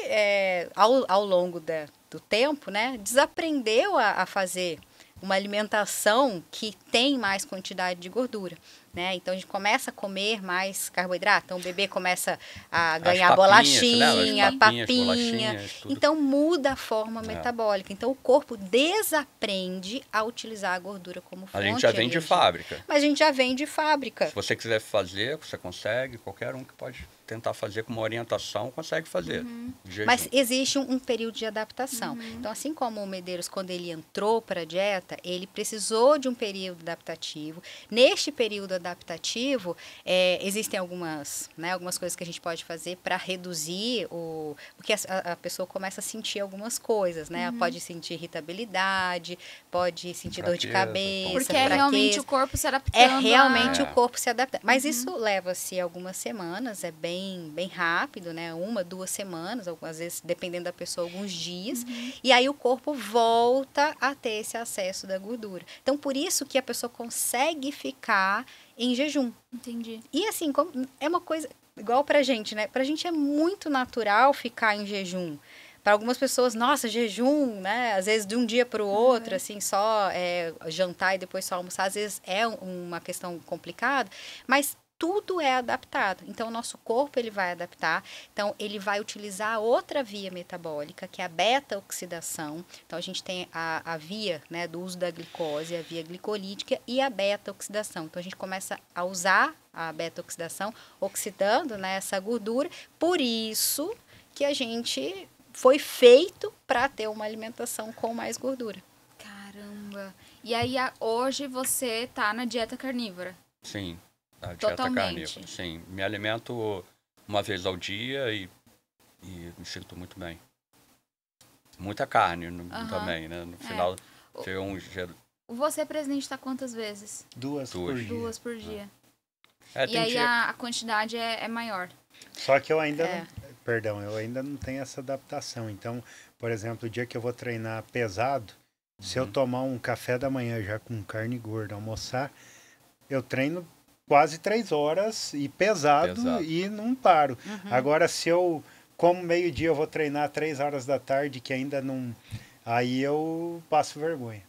ao longo do tempo, né, desaprendeu a fazer uma alimentação que tem mais quantidade de gordura, né? Então a gente começa a comer mais carboidrato, então o bebê começa a ganhar bolachinha, papinha, então muda a forma metabólica. Então o corpo desaprende a utilizar a gordura como fonte. A gente já vem de fábrica. Mas a gente já vem de fábrica. Se você quiser fazer, você consegue, qualquer um que pode tentar fazer com uma orientação, consegue fazer. Mas existe um período de adaptação. Então, assim como o Medeiros, quando ele entrou para a dieta, ele precisou de um período adaptativo. Neste período adaptativo, existem algumas coisas que a gente pode fazer para reduzir porque a pessoa começa a sentir algumas coisas, né? Ela pode sentir irritabilidade, pode sentir dor de cabeça, porque é realmente o corpo se adaptando. É realmente o corpo se adaptando. Mas isso leva-se algumas semanas, é bem rápido, né? 1, 2 semanas, às vezes, dependendo da pessoa, alguns dias. E aí o corpo volta a ter esse acesso da gordura. Então, por isso que a pessoa consegue ficar em jejum. Entendi. E assim, é uma coisa igual pra gente, né? Pra gente é muito natural ficar em jejum. Para algumas pessoas, nossa, jejum, né? Às vezes de um dia para o outro, assim, só jantar e depois só almoçar, às vezes é uma questão complicada, mas tudo é adaptado. Então, o nosso corpo ele vai adaptar. Então, ele vai utilizar outra via metabólica, que é a beta-oxidação. Então, a gente tem a via, né, do uso da glicose, a via glicolítica e a beta-oxidação. Então, a gente começa a usar a beta-oxidação, oxidando, né, essa gordura. Por isso que a gente foi feito para ter uma alimentação com mais gordura. Caramba! E aí, hoje você tá na dieta carnívora? Sim. A dieta carnívora, sim. Me alimento uma vez ao dia e me sinto muito bem. Muita carne também, né? No final, Você, presidente, está quantas vezes? 2 por dia. 2 por dia. E aí a quantidade é maior. Só que eu ainda eu ainda não tenho essa adaptação. Então, por exemplo, o dia que eu vou treinar pesado, se eu tomar um café da manhã já com carne gorda, almoçar, eu treino quase 3 horas e pesado. E não paro. Agora, se eu como meio-dia, eu vou treinar 3 horas da tarde, que ainda não... Aí eu passo vergonha.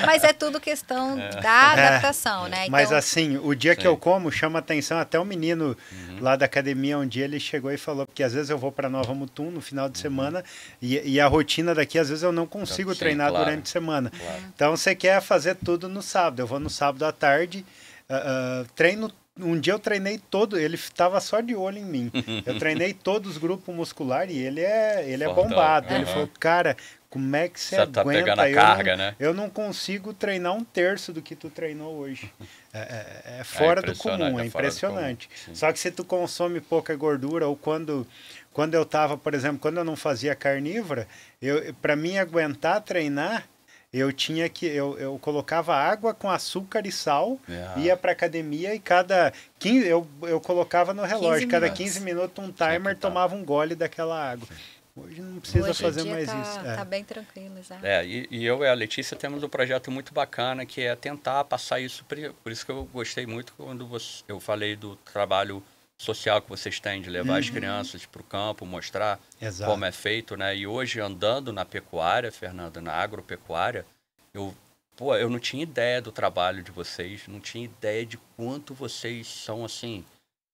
Mas é tudo questão da adaptação, né? Então... Mas assim, o dia que eu como, chama atenção, até o menino lá da academia, um dia ele chegou e falou, porque às vezes eu vou para Nova Mutum no final de semana, e a rotina daqui, às vezes eu não consigo treinar durante a semana. Então você quer fazer tudo no sábado. Eu vou no sábado à tarde, treino. Um dia eu treinei ele estava só de olho em mim. Eu treinei todos os grupos musculares e ele é bombado. Ele falou, cara, como é que você aguenta? Tá pegando a carga, né? Eu não consigo treinar 1/3 do que tu treinou hoje. É fora do comum, é impressionante. Só que se tu consome pouca gordura, ou quando eu tava, por exemplo, quando eu não fazia carnívora, para mim aguentar treinar, eu colocava água com açúcar e sal, ia para academia e cada 15 eu colocava no relógio, cada 15 minutos um timer tomava um gole daquela água. Hoje não precisa fazer mais isso. Tá bem tranquilo, exato. E eu e a Letícia temos um projeto muito bacana que é tentar passar isso, por isso que eu gostei muito quando eu falei do trabalho social que vocês têm de levar as crianças para o campo, mostrar como é feito, né? E hoje, andando na pecuária, Fernanda, na agropecuária, eu não tinha ideia do trabalho de vocês, não tinha ideia de quanto vocês são, assim,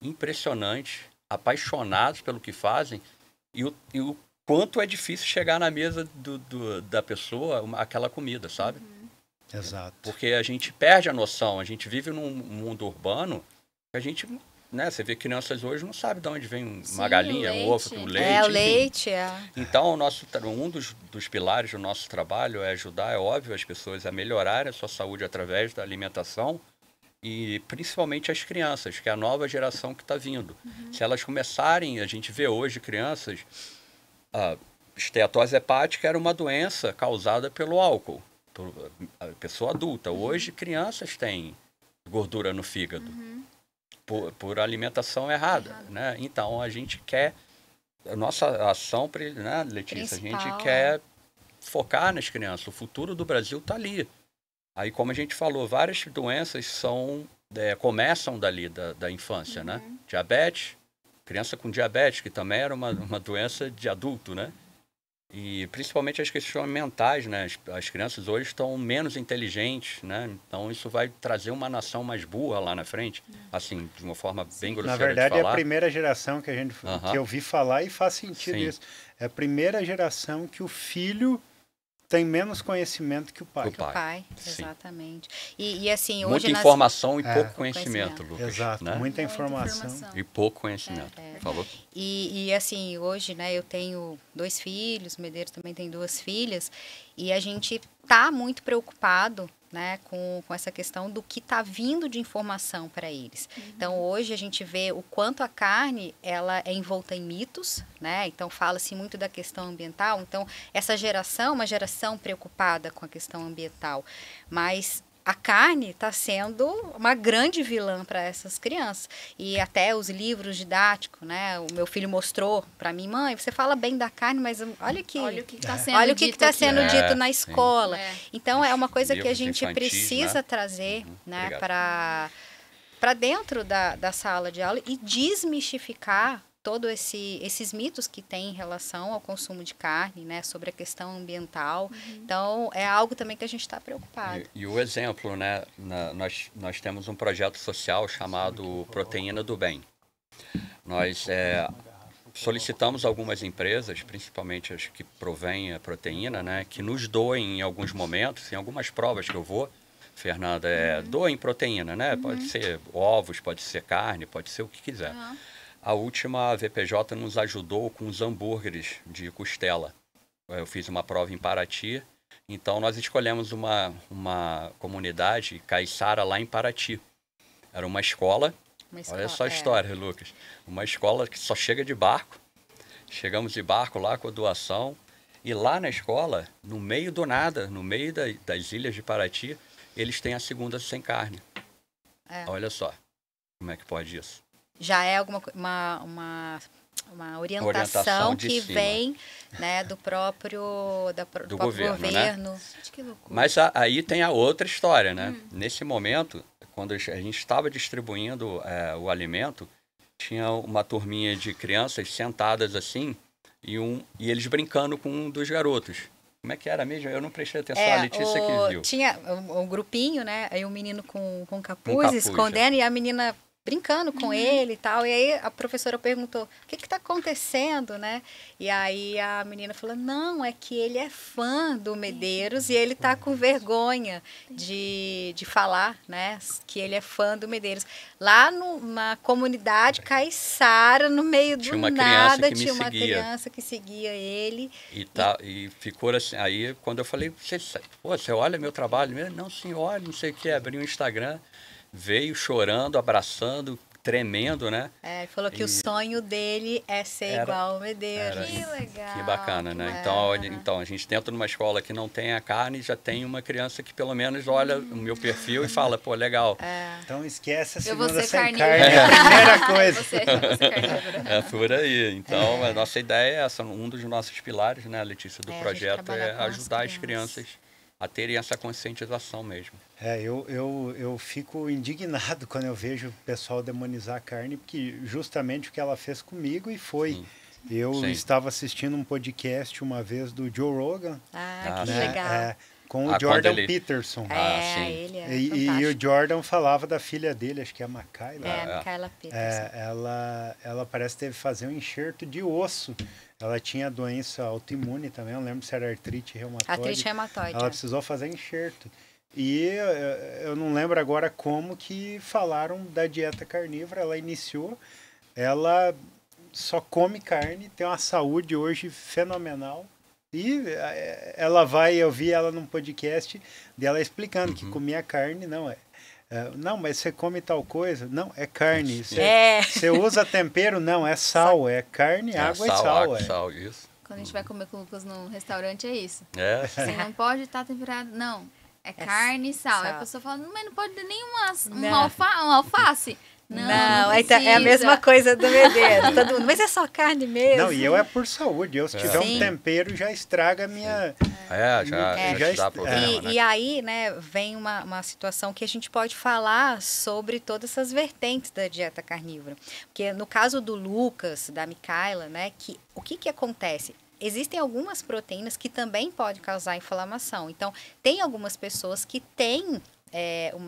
impressionantes, apaixonados pelo que fazem e o quanto é difícil chegar na mesa da pessoa aquela comida, sabe? Exato. Porque a gente perde a noção, a gente vive num mundo urbano que a gente... Né? Você vê crianças hoje não sabe de onde vem uma galinha, um ovo, o leite. O leite, Então, um dos pilares do nosso trabalho é ajudar, é óbvio, as pessoas a melhorarem a sua saúde através da alimentação e principalmente as crianças, que é a nova geração que está vindo. Se elas começarem, a gente vê hoje crianças... A esteatose hepática era uma doença causada pelo álcool, por a pessoa adulta. Hoje, crianças têm gordura no fígado. Por alimentação errada, né? Então, a gente quer... A nossa ação, né, Letícia? A gente quer focar nas crianças. O futuro do Brasil está ali. Aí, como a gente falou, várias doenças começam dali, da infância, né? Diabetes, criança com diabetes, que também era uma doença de adulto, né? E principalmente as questões mentais, né? As crianças hoje estão menos inteligentes, né? Então isso vai trazer uma nação mais burra lá na frente, assim, de uma forma bem grosseira de falar. Na verdade, é a primeira geração que que eu vi falar e faz sentido isso. É a primeira geração que o filho tem menos conhecimento que o pai. Que o pai, exatamente. E assim, hoje muita informação e pouco conhecimento, Lucas. Exato, né? muita informação. E pouco conhecimento. Falou? E assim, hoje, né, eu tenho 2 filhos, o Medeiros também tem 2 filhas, e a gente tá muito preocupado, né, com essa questão do que está vindo de informação para eles. Então, hoje a gente vê o quanto a carne ela é envolta em mitos, né? Então, fala-se muito da questão ambiental. Então, essa geração é uma geração preocupada com a questão ambiental, mas a carne está sendo uma grande vilã para essas crianças. E até os livros didáticos, né? O meu filho mostrou para mim, mãe, você fala bem da carne, mas olha o que está sendo dito na escola. Então, é uma coisa que a gente precisa trazer, né, para dentro da sala de aula e desmistificar todos esses mitos que tem em relação ao consumo de carne, né, sobre a questão ambiental. Então, é algo também que a gente está preocupado. E o exemplo, né, nós temos um projeto social chamado Proteína do Bem. Nós solicitamos algumas empresas, principalmente as que provêm a proteína, né, que nos doem em alguns momentos, em algumas provas que eu vou, Fernanda, doem proteína, né? Pode ser ovos, pode ser carne, pode ser o que quiser. A última, a VPJ nos ajudou com os hambúrgueres de costela. Eu fiz uma prova em Paraty, então nós escolhemos uma comunidade caiçara lá em Paraty. Era uma escola, olha só a história, Lucas. Uma escola que só chega de barco. Chegamos de barco lá com a doação E lá na escola, no meio do nada, no meio das ilhas de Paraty, eles têm a segunda sem carne. Olha só, como é que pode isso? Já é uma orientação que cima. Vem, né, do próprio governo. Né? Mas aí tem a outra história, né? Nesse momento, quando a gente estava distribuindo o alimento, tinha uma turminha de crianças sentadas assim, e eles brincando com um dos garotos. Como é que era mesmo? Eu não prestei atenção, a Letícia que viu. Tinha um grupinho, né? Aí um menino com capuz, escondendo, e a menina brincando com ele e tal. E aí a professora perguntou, o que está acontecendo, né? E aí a menina falou, não, é que ele é fã do Medeiros e ele tá com vergonha de falar, né? Que ele é fã do Medeiros. Lá na comunidade caiçara, no meio do nada, tinha uma criança que seguia ele. E ficou assim, aí quando eu falei, você olha meu trabalho? Não, senhora, não sei o que, abri um Instagram. Veio chorando, abraçando, tremendo, né? Ele falou que o sonho dele é ser igual ao Medeiros. Que legal. Que bacana, né? Então, a gente tenta numa escola que não tem a carne, já tem uma criança que pelo menos olha o meu perfil e fala, pô, legal. Então esquece a segunda sem carne, é a primeira coisa. É por aí. Então, a nossa ideia é essa, um dos nossos pilares, né, Letícia, do projeto é ajudar as crianças a terem essa conscientização mesmo. Eu fico indignado quando eu vejo o pessoal demonizar a carne, porque justamente o que ela fez comigo foi. Sim. Eu estava assistindo um podcast uma vez do Joe Rogan. Que legal. Com o Jordan Peterson. Ele é e o Jordan falava da filha dele, acho que é a Makayla. Makayla Peterson. Ela parece que teve que fazer um enxerto de osso. Ela tinha doença autoimune também, eu não lembro se era artrite reumatoide. Artrite reumatoide. Ela precisou fazer enxerto. E eu não lembro agora como que falaram da dieta carnívora. Ela iniciou, ela só come carne, tem uma saúde hoje fenomenal. E eu vi ela num podcast dela explicando que comia carne, não, mas você come tal coisa? Não, é carne. Você usa tempero? Não, é sal. É carne, água e sal. Água, sal, isso. Quando a gente vai comer com o Lucas no restaurante, é isso. Você não pode estar temperado. Não, é carne e sal. Aí a pessoa fala, mas não pode ter nenhuma alface. Não, é a mesma coisa do Medeiros. Todo mundo, mas é só carne mesmo. Não, e eu é por saúde. Se tiver um tempero, já estraga a minha... já dá problema, e aí, né, vem uma situação que a gente pode falar sobre todas essas vertentes da dieta carnívora. Porque no caso do Lucas, da Makayla, né, o que acontece? Existem algumas proteínas que também podem causar inflamação. Então, tem algumas pessoas que têm...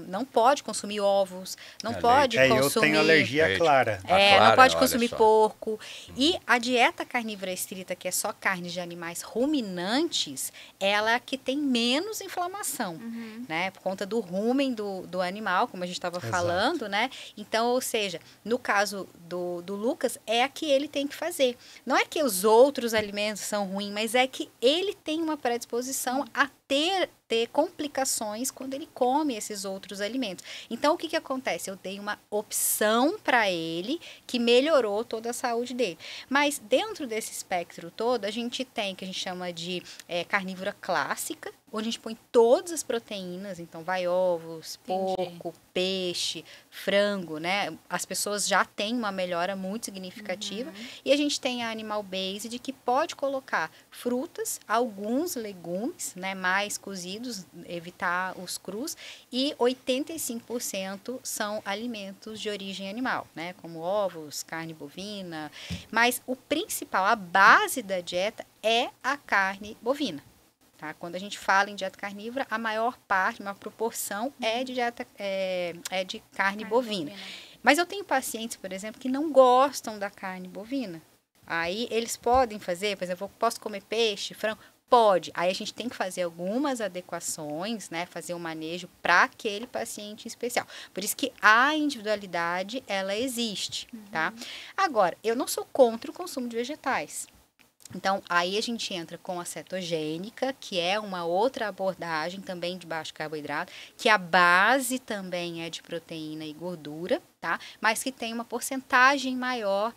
não pode consumir ovos, não pode consumir... Eu tenho alergia clara. Não pode consumir porco. E a dieta carnívora estrita, que é só carne de animais ruminantes, ela é a que tem menos inflamação, né? Por conta do rumen do animal, como a gente estava falando, né? Então, ou seja, no caso do Lucas, é a que ele tem que fazer. Não é que os outros alimentos são ruins, mas é que ele tem uma predisposição a ter complicações quando ele come esses outros alimentos. Então, o que acontece? Eu dei uma opção para ele que melhorou toda a saúde dele. Mas dentro desse espectro todo, a gente tem o que a gente chama de carnívora clássica, onde a gente põe todas as proteínas, então vai ovos, porco, peixe, frango, né? As pessoas já têm uma melhora muito significativa. E a gente tem a animal based, que pode colocar frutas, alguns legumes, né, mais cozidos, evitar os crus, e 85% são alimentos de origem animal, né, como ovos, carne bovina. Mas o principal, a base da dieta é a carne bovina. Tá? Quando a gente fala em dieta carnívora, a maior proporção é de carne bovina. Mas eu tenho pacientes, por exemplo, que não gostam da carne bovina. Aí eles podem fazer, por exemplo, eu posso comer peixe, frango? Pode. Aí a gente tem que fazer algumas adequações, né? Fazer um manejo para aquele paciente em especial. Por isso que a individualidade, ela existe, tá? Agora, eu não sou contra o consumo de vegetais. Então, aí a gente entra com a cetogênica, que é uma outra abordagem também de baixo carboidrato, que a base também é de proteína e gordura, tá? Mas que tem uma porcentagem maior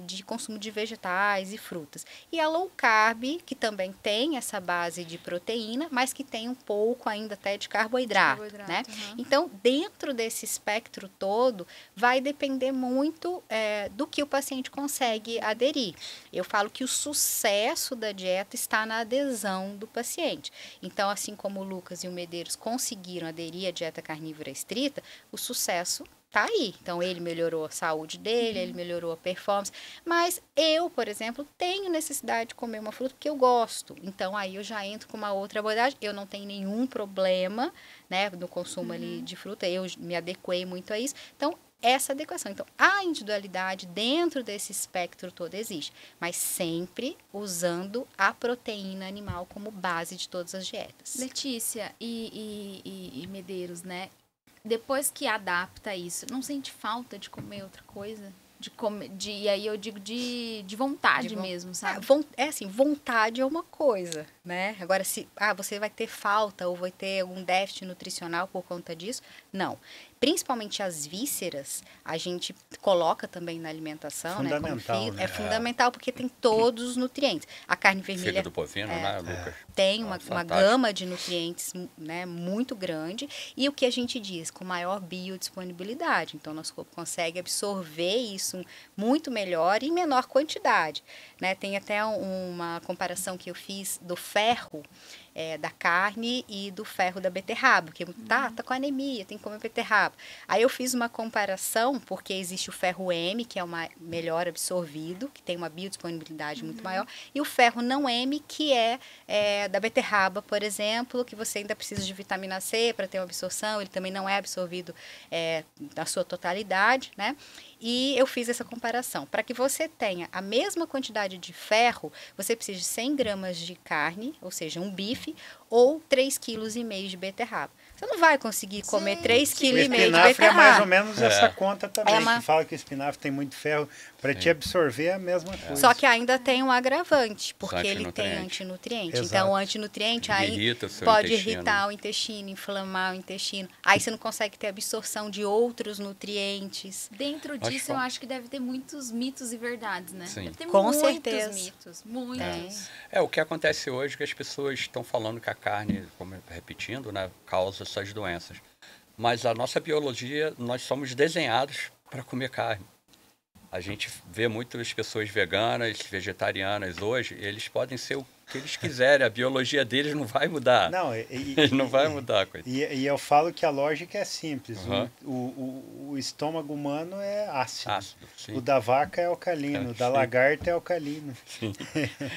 de consumo de vegetais e frutas. E a low carb, que também tem essa base de proteína, mas que tem um pouco ainda até de carboidrato, né? Então, dentro desse espectro todo, vai depender muito do que o paciente consegue aderir. Eu falo que o sucesso da dieta está na adesão do paciente. Então, assim como o Lucas e o Medeiros conseguiram aderir à dieta carnívora estrita, o sucesso tá aí. Então, ele melhorou a saúde dele, ele melhorou a performance. Mas eu, por exemplo, tenho necessidade de comer uma fruta porque eu gosto. Então, aí eu já entro com uma outra abordagem. Eu não tenho nenhum problema, né, no consumo ali de fruta. Eu me adequei muito a isso. Então, essa adequação. Então, a individualidade dentro desse espectro todo existe. Mas sempre usando a proteína animal como base de todas as dietas. Letícia e Medeiros, né? Depois que adapta isso, não sente falta de comer outra coisa? E aí eu digo de vontade mesmo, sabe? Assim, vontade é uma coisa, né? Agora, se você vai ter falta ou vai ter algum déficit nutricional por conta disso, não. Principalmente as vísceras, a gente coloca também na alimentação, fundamental, né? Né? É fundamental porque tem todos os nutrientes. A carne vermelha fígado bovino, né, Lucas? Tem uma gama de nutrientes, né, muito grande. E o que a gente diz? Com maior biodisponibilidade. Então, nosso corpo consegue absorver isso muito melhor e em menor quantidade, né? Tem até uma comparação que eu fiz do ferro da carne e do ferro da beterraba, porque tá com anemia, tem que comer beterraba. Aí eu fiz uma comparação, porque existe o ferro M, que é o melhor absorvido, que tem uma biodisponibilidade muito maior, e o ferro não M, que é da beterraba, por exemplo, que você ainda precisa de vitamina C para ter uma absorção, ele também não é absorvido na sua totalidade, né? E eu fiz essa comparação. Para que você tenha a mesma quantidade de ferro, você precisa de 100 gramas de carne, ou seja, um bife, ou 3,5 kg de beterraba. Você não vai conseguir comer 3,5 kg de beterraba. O espinafre é mais ou menos essa conta também, que fala que o espinafre tem muito ferro, para te absorver é a mesma coisa. Só que ainda tem um agravante, porque ele tem antinutriente. Exato. Então, o antinutriente aí pode irritar o intestino, inflamar o intestino. Aí você não consegue ter absorção de outros nutrientes. Dentro disso, eu acho que deve ter muitos mitos e verdades, né? Sim. Deve ter Com muitos certeza. mitos, muitos. O que acontece hoje é que as pessoas estão falando que a carne, como repetindo, né, causa essas doenças. Mas a nossa biologia, nós somos desenhados para comer carne. A gente vê muitas pessoas veganas, vegetarianas hoje, eles podem ser o que eles quiserem, a biologia deles não vai mudar. Não, não vai mudar. E eu falo que a lógica é simples. O estômago humano é ácido. O da vaca é alcalino, o da lagarta é alcalino.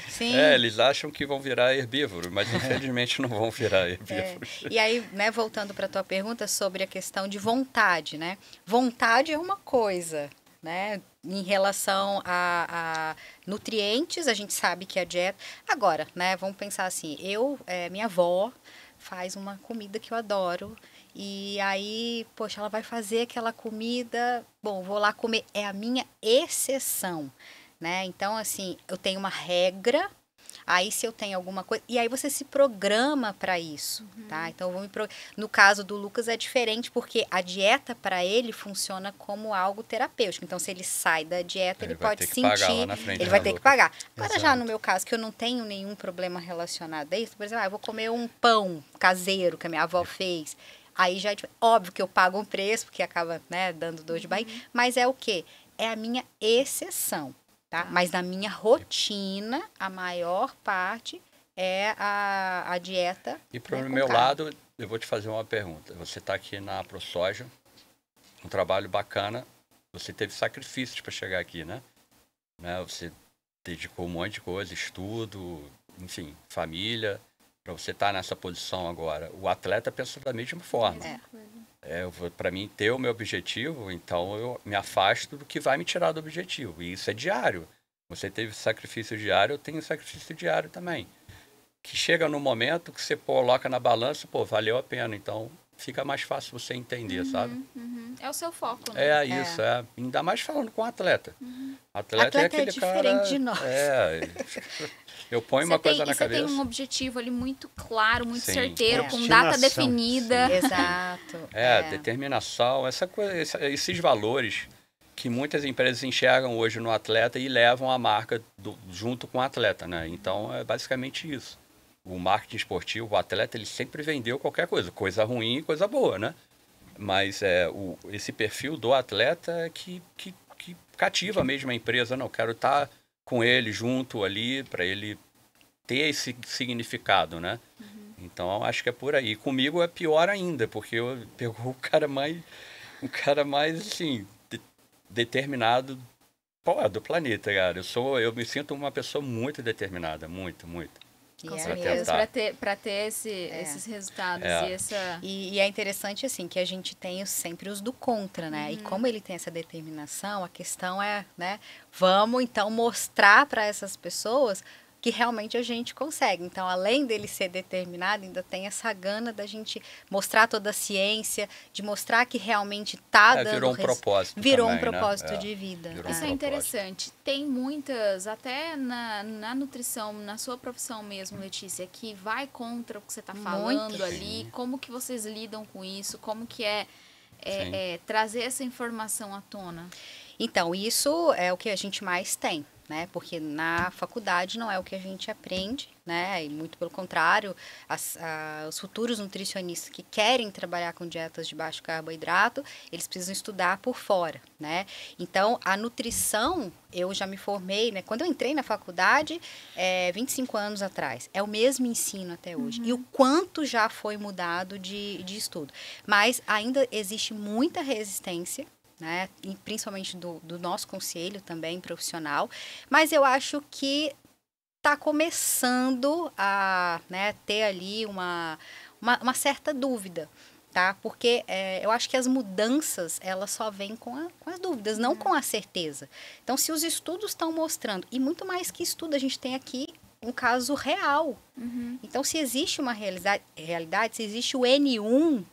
Sim. Eles acham que vão virar herbívoro, mas infelizmente não vão virar herbívoros. E aí, né, voltando para a tua pergunta sobre a questão de vontade, né? Vontade é uma coisa, né? Em relação a nutrientes, a gente sabe que a dieta... Agora, né, vamos pensar assim, minha avó faz uma comida que eu adoro, e aí, poxa, ela vai fazer aquela comida, bom, vou lá comer, é a minha exceção, né? Então, assim, eu tenho uma regra, aí se eu tenho alguma coisa... E aí você se programa para isso, tá? Então, no caso do Lucas é diferente, porque a dieta para ele funciona como algo terapêutico. Então, se ele sai da dieta, ele pode sentir... Ele vai ter que pagar. Agora, já no meu caso, que eu não tenho nenhum problema relacionado a isso, por exemplo, eu vou comer um pão caseiro que a minha avó fez. Aí já é óbvio que eu pago um preço, porque acaba, né, dando dor de barriga. Mas é o quê? É a minha exceção. Tá? Mas na minha rotina, a maior parte é a dieta. E para o meu lado, eu vou te fazer uma pergunta. Você está aqui na ProSoja, um trabalho bacana. Você teve sacrifícios para chegar aqui, né? Você dedicou um monte de coisa, estudo, enfim, família, para você estar nessa posição agora. O atleta pensa da mesma forma. Para mim ter o meu objetivo, então eu me afasto do que vai me tirar do objetivo. E isso é diário. Você teve sacrifício diário, eu tenho sacrifício diário também. Que chega no momento que você coloca na balança, valeu a pena. Então fica mais fácil você entender, sabe? É o seu foco, né? Isso. Ainda mais falando com o atleta. Atleta é aquele diferente cara, de nós. Eu ponho uma coisa na cabeça. Você tem um objetivo ali muito claro, muito Sim. certeiro, com data definida. Sim. Exato. Determinação, esses valores que muitas empresas enxergam hoje no atleta e levam a marca junto com o atleta, né? Então, é basicamente isso. O marketing esportivo, o atleta, ele sempre vendeu qualquer coisa ruim e coisa boa, né? Mas esse perfil do atleta que cativa mesmo a empresa. Não, quero estar com ele junto ali para ele ter esse significado, né? Então, acho que é por aí. Comigo é pior ainda, porque eu pegou o cara mais assim, determinado do planeta, cara. Eu me sinto uma pessoa muito determinada, muito. Com certeza, para ter esses resultados. E é interessante, assim, que a gente tem sempre os do contra, né? E como ele tem essa determinação, a questão é, né? Vamos, então, mostrar para essas pessoas que realmente a gente consegue. Então, além dele ser determinado, ainda tem essa gana da gente mostrar toda a ciência, de mostrar que realmente está dando... Virou um propósito Virou também, um propósito de vida. Isso é interessante. Tem muitas, até na nutrição, na sua profissão mesmo, Letícia, que vai contra o que você está falando ali. Como que vocês lidam com isso? Como que é trazer essa informação à tona? Então, isso é o que a gente mais tem, né? Porque na faculdade não é o que a gente aprende, né? E muito pelo contrário, os futuros nutricionistas que querem trabalhar com dietas de baixo carboidrato, eles precisam estudar por fora, né? Então, a nutrição, eu já me formei, né? Quando eu entrei na faculdade, 25 anos atrás, é o mesmo ensino até hoje. E o quanto já foi mudado de estudo. Mas ainda existe muita resistência, né? E principalmente do nosso conselho também profissional, mas eu acho que está começando a, né, ter ali uma certa dúvida, tá? Porque eu acho que as mudanças, elas só vêm com as dúvidas, não com a certeza. Então, se os estudos estão mostrando, e muito mais que estudo, a gente tem aqui um caso real. Então, se existe uma realidade, se existe o N1,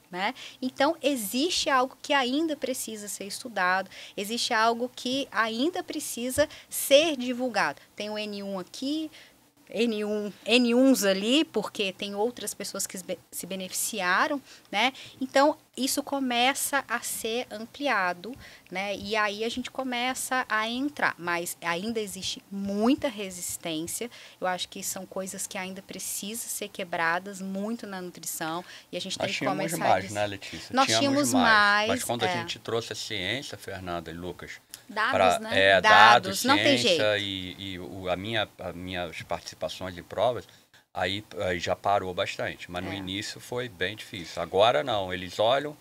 né? Então, existe algo que ainda precisa ser estudado, existe algo que ainda precisa ser divulgado. Tem o N1 aqui, N1s ali, porque tem outras pessoas que se beneficiaram, né? Então, isso começa a ser ampliado, né? E aí a gente começa a entrar, mas ainda existe muita resistência. Eu acho que são coisas que ainda precisam ser quebradas muito na nutrição e a gente tem que começar a... Nós tínhamos mais, né, Letícia? Nós tínhamos mais. Mas quando a gente trouxe a ciência, Fernanda e Lucas... Dados, né? Dados, não tem jeito. E as minhas participações em provas, aí já parou bastante. Mas no início foi bem difícil. Agora não, eles olham,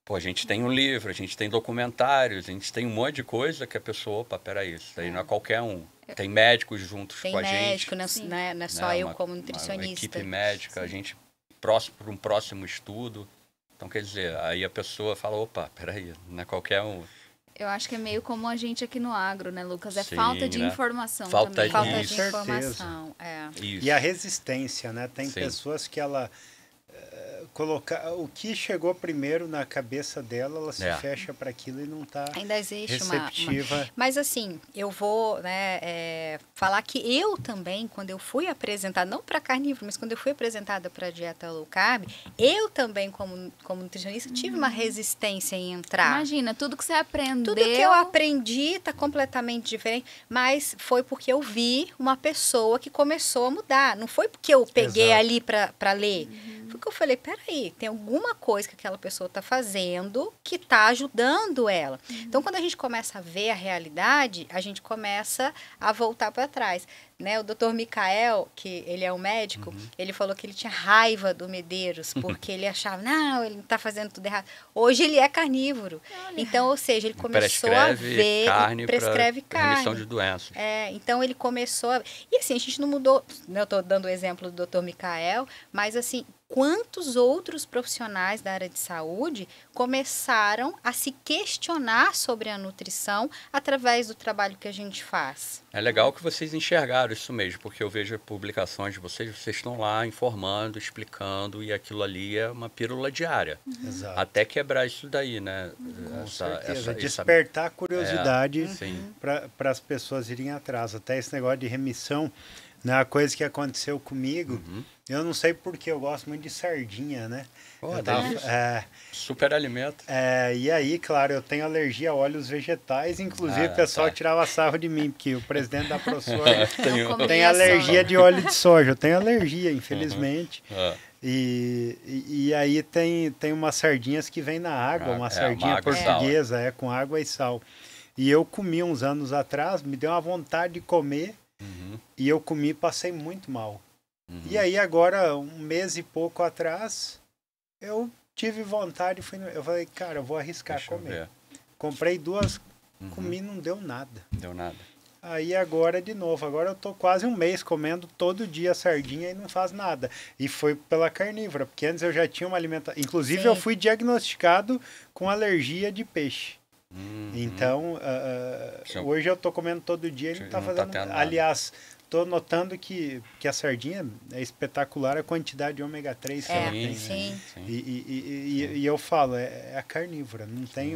a gente tem um livro, a gente tem documentários, a gente tem um monte de coisa que a pessoa, opa, peraí, isso daí não é qualquer um. Tem médicos juntos com a gente. Tem médico, não é só eu como nutricionista. Uma equipe médica, a gente próximo para um próximo estudo. Então, quer dizer, aí a pessoa fala, opa, peraí, não é qualquer um. Eu acho que é meio como a gente aqui no agro, né, Lucas? falta de informação Falta também. Falta de informação, E a resistência, né? Tem pessoas que ela... o que chegou primeiro na cabeça dela, ela se fecha para aquilo e não está ainda existe receptiva. Mas assim, eu vou falar que eu também, quando eu fui apresentada, não para carnívoro, mas quando eu fui apresentada para a dieta low carb, eu também, como nutricionista, tive uma resistência em entrar. Imagina, tudo que você aprendeu... Tudo que eu aprendi está completamente diferente, mas foi porque eu vi uma pessoa que começou a mudar. Não foi porque eu peguei ali para ler. Porque eu falei, peraí, tem alguma coisa que aquela pessoa está fazendo que está ajudando ela. Então, quando a gente começa a ver a realidade, a gente começa a voltar para trás. Né? O Dr. Michael, que ele é um médico, ele falou que ele tinha raiva do Medeiros, porque ele achava, não, ele não está fazendo tudo errado. Hoje ele é carnívoro. Então, ou seja, ele começou a ver... Prescreve carne. Remissão de doenças. Então, ele começou a... E assim, a gente não mudou... Eu estou dando o exemplo do Dr. Michael, mas assim... quantos outros profissionais da área de saúde começaram a se questionar sobre a nutrição através do trabalho que a gente faz. É legal que vocês enxergaram isso mesmo, porque eu vejo publicações de vocês estão lá informando, explicando, e aquilo ali é uma pílula diária. Exato. Até quebrar isso daí, né? Com certeza. Despertar a curiosidade para as pessoas irem atrás. Até esse negócio de remissão, né? A coisa que aconteceu comigo, eu não sei porque eu gosto muito de sardinha, né? Super alimento. E aí, claro, eu tenho alergia a óleos vegetais, inclusive o pessoal tirava sarro de mim, porque o presidente da ProSoja tem alergia de óleo de soja. Eu tenho alergia, infelizmente. E aí tem umas sardinhas que vem na água, uma sardinha portuguesa, com água e sal. E eu comi uns anos atrás, me deu uma vontade de comer, e eu comi e passei muito mal. E aí agora, um mês e pouco atrás, eu tive vontade, eu falei, cara, eu vou arriscar comer. Comprei 2, comi, não deu nada. Deu nada. Aí agora, de novo, agora eu tô quase um mês comendo todo dia sardinha e não faz nada. E foi pela carnívora, porque antes eu já tinha uma alimentação. Inclusive, eu fui diagnosticado com alergia de peixe. Então, hoje eu tô comendo todo dia e não tá fazendo nada. Aliás, tô notando que a sardinha é espetacular a quantidade de ômega 3 que ela tem. Sim. E eu falo, é a carnívora, não tem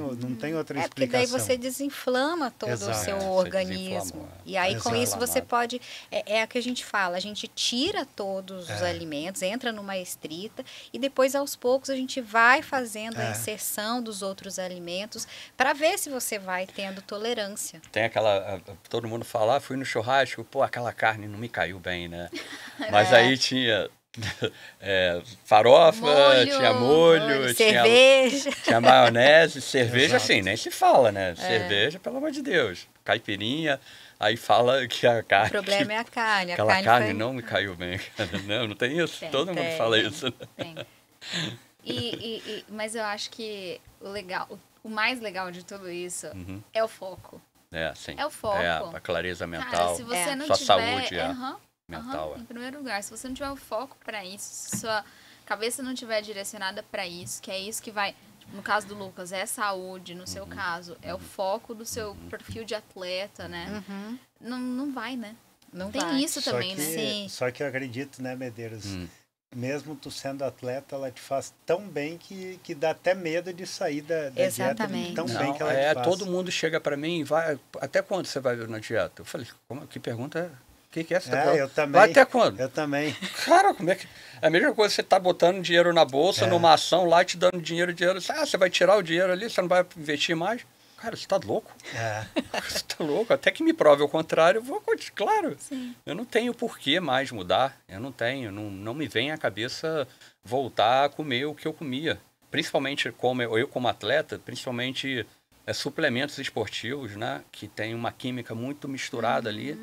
outra explicação. Porque daí você desinflama todo o seu organismo. E aí com isso você pode, é a que a gente fala, a gente tira todos os alimentos, entra numa estrita e depois aos poucos a gente vai fazendo a inserção dos outros alimentos para ver se você vai tendo tolerância. Tem aquela, todo mundo fala, fui no churrasco, pô, aquela carne não me caiu bem, né? Mas aí tinha farofa, tinha molho, cerveja, tinha maionese, cerveja, assim, nem se fala, né? Cerveja, pelo amor de Deus. Caipirinha, aí fala que a carne... O problema é a carne. Aquela carne não me caiu bem. Não tem isso? Todo mundo fala isso. Tem. Mas eu acho que o mais legal de tudo isso é o foco. Sim. É o foco. A clareza mental. Cara, se você não sua tiver, saúde mental. Em primeiro lugar, se você não tiver o foco para isso, se sua cabeça não tiver direcionada para isso, que é isso que vai, tipo, no caso do Lucas, é saúde, no seu caso, é o foco do seu perfil de atleta, né? Não vai, né? Não tem vai. isso também, né? Sim. Só que eu acredito, né, Medeiros? Mesmo tu sendo atleta, ela te faz tão bem que dá até medo de sair da dieta tão bem que ela te faz. Todo mundo chega para mim e vai, até quando você vai na dieta? Eu falei, que pergunta é? O que é essa? Eu também. Vai até quando? Eu também. Cara, como é que... É a mesma coisa que você tá botando dinheiro na bolsa, numa ação lá, te dando dinheiro. Você vai tirar o dinheiro ali, você não vai investir mais? Cara, você tá louco? Você tá louco? Até que me prove o contrário, eu vou continuar. Claro, eu não tenho por que mais mudar. Eu não tenho. Não me vem à cabeça voltar a comer o que eu comia. Principalmente como atleta, principalmente suplementos esportivos, né? Que tem uma química muito misturada ali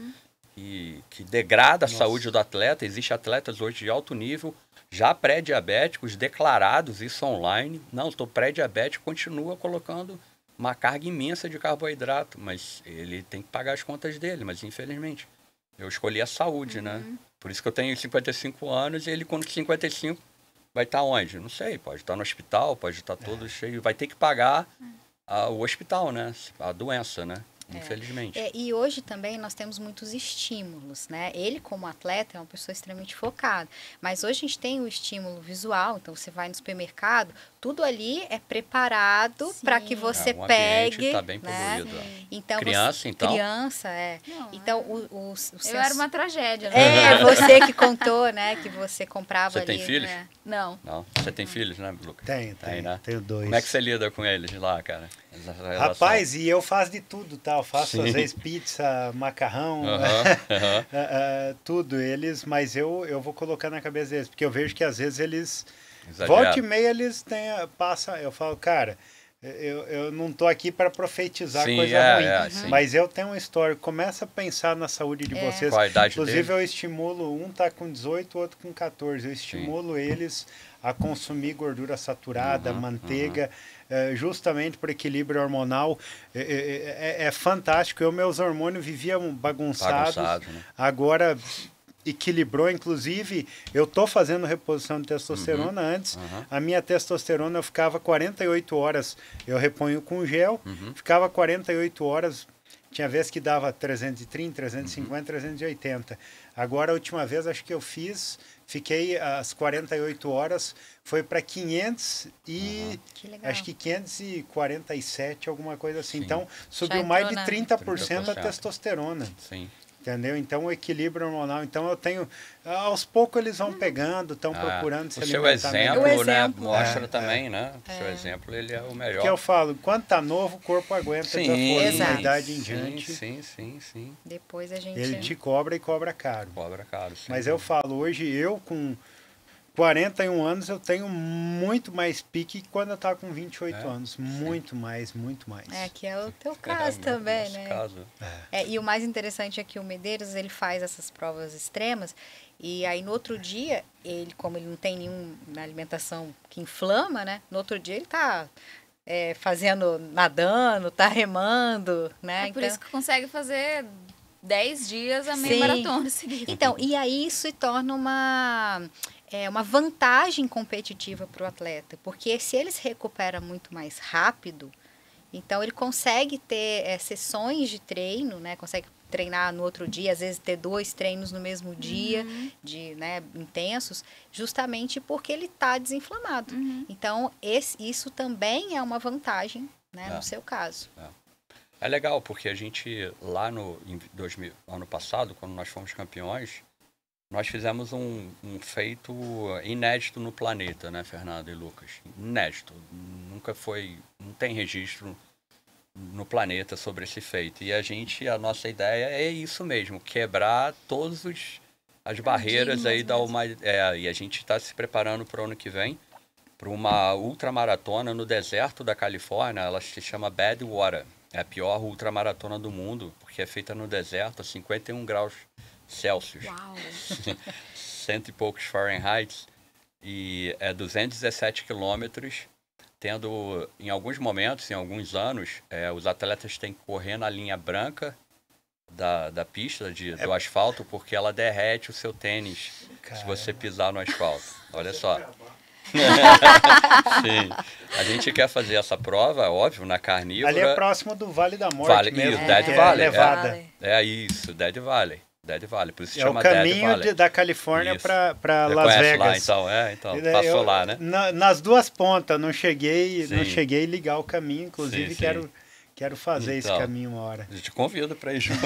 e que degrada a saúde do atleta. Existem atletas hoje de alto nível, já pré-diabéticos, declarados isso online. Não, estou pré-diabético, continua colocando uma carga imensa de carboidrato, mas ele tem que pagar as contas dele, mas infelizmente. Eu escolhi a saúde, né? Por isso que eu tenho 55 anos e ele com 55 vai estar onde? Não sei, pode estar no hospital, pode estar todo cheio, vai ter que pagar o hospital, né? A doença, né? Infelizmente. E hoje também nós temos muitos estímulos, né? Ele, como atleta, é uma pessoa extremamente focada. Mas hoje a gente tem o estímulo visual, então você vai no supermercado, tudo ali é preparado para que você pegue. Está bem poluído. Então, criança, então? Criança, então, eu era uma tragédia, né? Você que contou, né? Que você comprava ali. Você tem filhos? Não. Você tem filhos, né, Lucas? Tem, né? Tenho 2. Como é que você lida com eles lá, cara? Rapaz, e eu faço de tudo, tá? Eu faço, às vezes, pizza, macarrão, tudo. Mas eu vou colocar na cabeça deles, porque eu vejo que, às vezes, eles... Volta e meia, eles passam... Eu falo, cara, eu não tô aqui para profetizar coisa ruim, mas eu tenho uma história. Começa a pensar na saúde de vocês. Qual a idade Inclusive, dele? eu estimulo, um tá com 18, o outro com 14. Eu estimulo eles a consumir gordura saturada, manteiga, justamente por equilíbrio hormonal. É fantástico. Meus hormônios viviam bagunçados. Né? Agora equilibrou, inclusive, eu tô fazendo reposição de testosterona antes, a minha testosterona eu ficava 48 horas, eu reponho com gel, ficava 48 horas, tinha vez que dava 330, 350, 380. Agora, a última vez, acho que eu fiquei às 48 horas, foi para 500 e acho que 547, alguma coisa assim. Sim. Então, subiu mais de 30% a testosterona. Sim. Entendeu? Então, o equilíbrio hormonal. Então, eu tenho... Aos poucos eles vão pegando, estão procurando se alimentar. O seu exemplo, né? Mostra também, né? O seu exemplo, ele é o melhor. Porque eu falo, enquanto tá novo, o corpo aguenta. Sim, da idade em diante. Sim. Depois a gente... Ele te cobra e cobra caro. Cobra caro, sim. Mas eu falo, hoje eu com 41 anos, eu tenho muito mais pique que quando eu estava com 28 anos. Muito mais. Que é o teu caso também, né? Caso. E o mais interessante é que o Medeiros, ele faz essas provas extremas e aí no outro dia, como ele não tem nenhuma alimentação que inflama, né? No outro dia ele tá nadando, tá remando, né? É por isso que consegue fazer 10 dias a meia maratona seguida. Então, e aí isso se torna uma vantagem competitiva para o atleta, porque se ele se recupera muito mais rápido, então ele consegue ter sessões de treino, né? Consegue treinar no outro dia, às vezes ter 2 treinos no mesmo dia, intensos, justamente porque ele está desinflamado. Então, isso também é uma vantagem, né, no seu caso. É legal, porque a gente, lá ano passado, quando nós fomos campeões, nós fizemos um feito inédito no planeta, né, Fernando e Lucas? Inédito. Não tem registro no planeta sobre esse feito. E a nossa ideia é isso mesmo, quebrar todas as barreiras aí da humanidade. E a gente está se preparando para o ano que vem, para uma ultramaratona no deserto da Califórnia. Ela se chama Badwater. É a pior ultramaratona do mundo, porque é feita no deserto a 51 graus Celsius. Uau! 100 e poucos Fahrenheit. E é 217 quilômetros, tendo, em alguns momentos, em alguns anos, os atletas têm que correr na linha branca da pista, do asfalto, porque ela derrete o seu tênis se você pisar no asfalto. Olha só. Sim. A gente quer fazer essa prova, óbvio, na Carnívora. Ali é próximo do Vale da Morte mesmo. Dead Valley. Nevada. Isso, Dead Valley. Por isso se é chama o caminho da Califórnia para Las Vegas. Lá, então passou lá, né? Nas duas pontas, não cheguei a ligar o caminho, inclusive quero fazer esse caminho uma hora. Eu te convido para ir junto.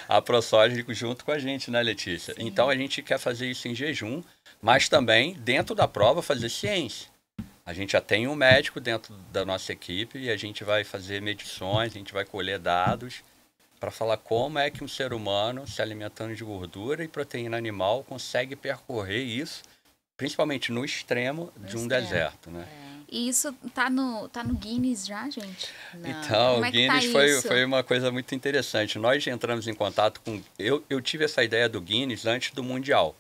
A ProSoja junto com a gente, né, Letícia? Sim. Então a gente quer fazer isso em jejum, mas também dentro da prova fazer ciência. A gente já tem um médico dentro da nossa equipe e a gente vai fazer medições, a gente vai colher dados para falar como é que um ser humano, se alimentando de gordura e proteína animal, consegue percorrer isso, principalmente no extremo de um deserto, né? E isso tá no Guinness já, gente? Não. Então, o Guinness foi uma coisa muito interessante. Nós entramos em contato com... Eu tive essa ideia do Guinness antes do Mundial.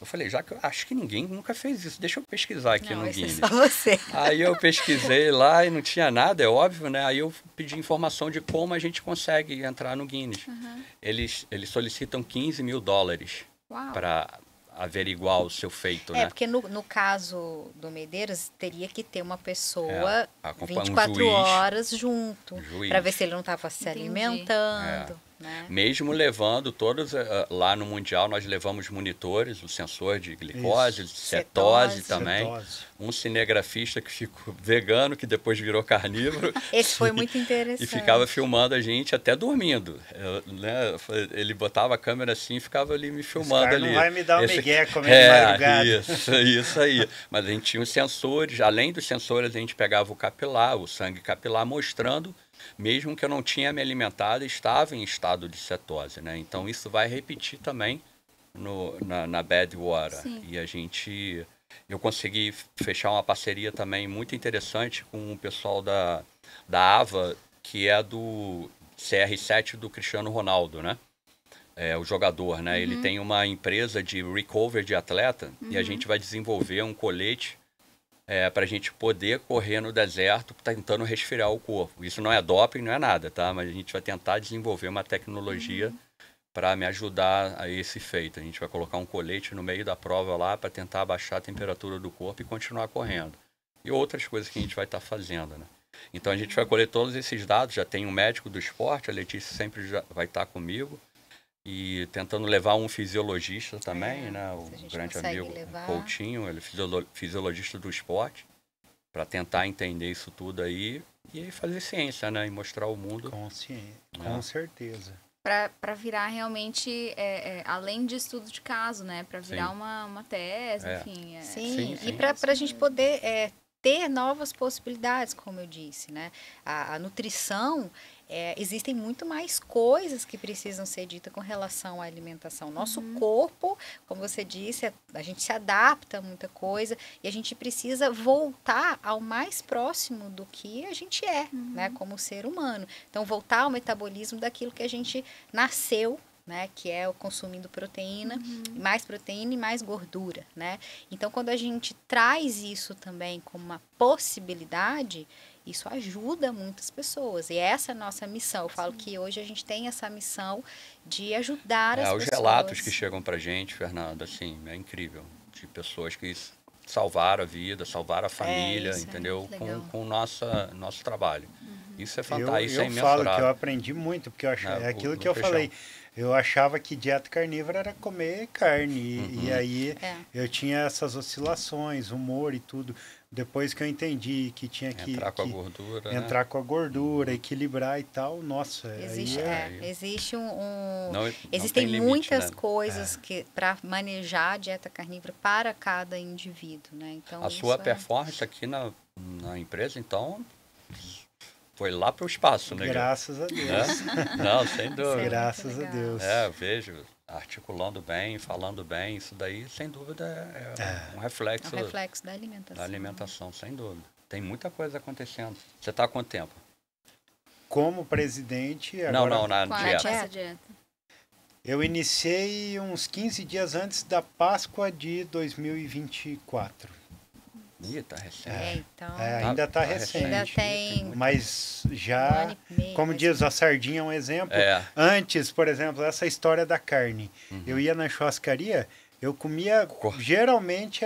Eu falei, já que eu acho que ninguém nunca fez isso, deixa eu pesquisar aqui no Guinness. É só você. Aí eu pesquisei lá e não tinha nada, é óbvio, né? Aí eu pedi informação de como a gente consegue entrar no Guinness. Eles solicitam $15 mil para averiguar o seu feito, né? Porque no caso do Medeiros, teria que ter uma pessoa 24 juiz, horas junto, para ver se ele não estava se alimentando. Né? Mesmo levando todos, lá no Mundial nós levamos monitores, o sensor de glicose, de cetose também. Um cinegrafista que ficou vegano, que depois virou carnívoro. Esse foi muito interessante. E ficava filmando a gente até dormindo. Né? Ele botava a câmera assim e ficava ali me filmando ali. Não vai me dar um migué comendo de madrugada. Isso aí. Mas a gente tinha os sensores, além dos sensores a gente pegava o capilar, o sangue capilar, mostrando mesmo que eu não tinha me alimentado, estava em estado de cetose, né? Então isso vai repetir também na Badwater. E eu consegui fechar uma parceria também muito interessante com o pessoal da AVA, que é do CR7 do Cristiano Ronaldo, né? O jogador, né? Ele tem uma empresa de recovery de atleta e a gente vai desenvolver um colete para a gente poder correr no deserto tentando resfriar o corpo. Isso não é doping, não é nada, tá? Mas a gente vai tentar desenvolver uma tecnologia para me ajudar a esse feito. A gente vai colocar um colete no meio da prova lá para tentar abaixar a temperatura do corpo e continuar correndo. E outras coisas que a gente vai estar fazendo, né? Então a gente vai colher todos esses dados, já tem um médico do esporte, a Letícia sempre já vai estar comigo, e tentando levar um fisiologista também, né? O grande amigo Coutinho, ele é fisiologista do esporte, para tentar entender isso tudo aí e fazer ciência, né? E mostrar ao mundo. Com certeza. Para virar realmente, além de estudo de caso, né? Para virar uma tese, enfim. Sim, e para a gente poder ter novas possibilidades, como eu disse, né? A nutrição, existem muito mais coisas que precisam ser ditas com relação à alimentação. Nosso corpo, como você disse, a gente se adapta a muita coisa e a gente precisa voltar ao mais próximo do que a gente é, né? Como ser humano. Então, voltar ao metabolismo daquilo que a gente nasceu, né, que é o consumindo proteína, mais proteína e mais gordura, né? Então, quando a gente traz isso também como uma possibilidade, isso ajuda muitas pessoas. E essa é a nossa missão. Eu falo que hoje a gente tem essa missão de ajudar as pessoas. Os relatos que chegam pra gente, Fernanda, assim, é incrível. De pessoas que salvaram a vida, salvaram a família, entendeu? Com o nosso trabalho. Isso é fantástico, isso é imensurável. Eu falo que eu aprendi muito, porque eu é aquilo que eu falei. Eu achava que dieta carnívora era comer carne, e aí eu tinha essas oscilações, humor e tudo. Depois que eu entendi que tinha que entrar com a gordura, entrar com a gordura, equilibrar e tal, nossa. Existem muitas coisas que para manejar a dieta carnívora para cada indivíduo, né? Então a sua performance aqui na empresa, então, foi lá para o espaço, né? Graças a Deus. Não, sem dúvida. Graças a Deus. Eu vejo articulando bem, falando bem, isso daí, sem dúvida, é um reflexo. É um reflexo da alimentação. Da alimentação, sem dúvida. Tem muita coisa acontecendo. Você está há quanto tempo? Como presidente... Agora, não, na dieta. Eu iniciei uns 15 dias antes da Páscoa de 2024. Tá recente. Ainda tá recente. Ainda tem... Mas já, como diz, a sardinha é um exemplo. Antes, por exemplo, essa história da carne. Eu ia na churrascaria, eu comia... Geralmente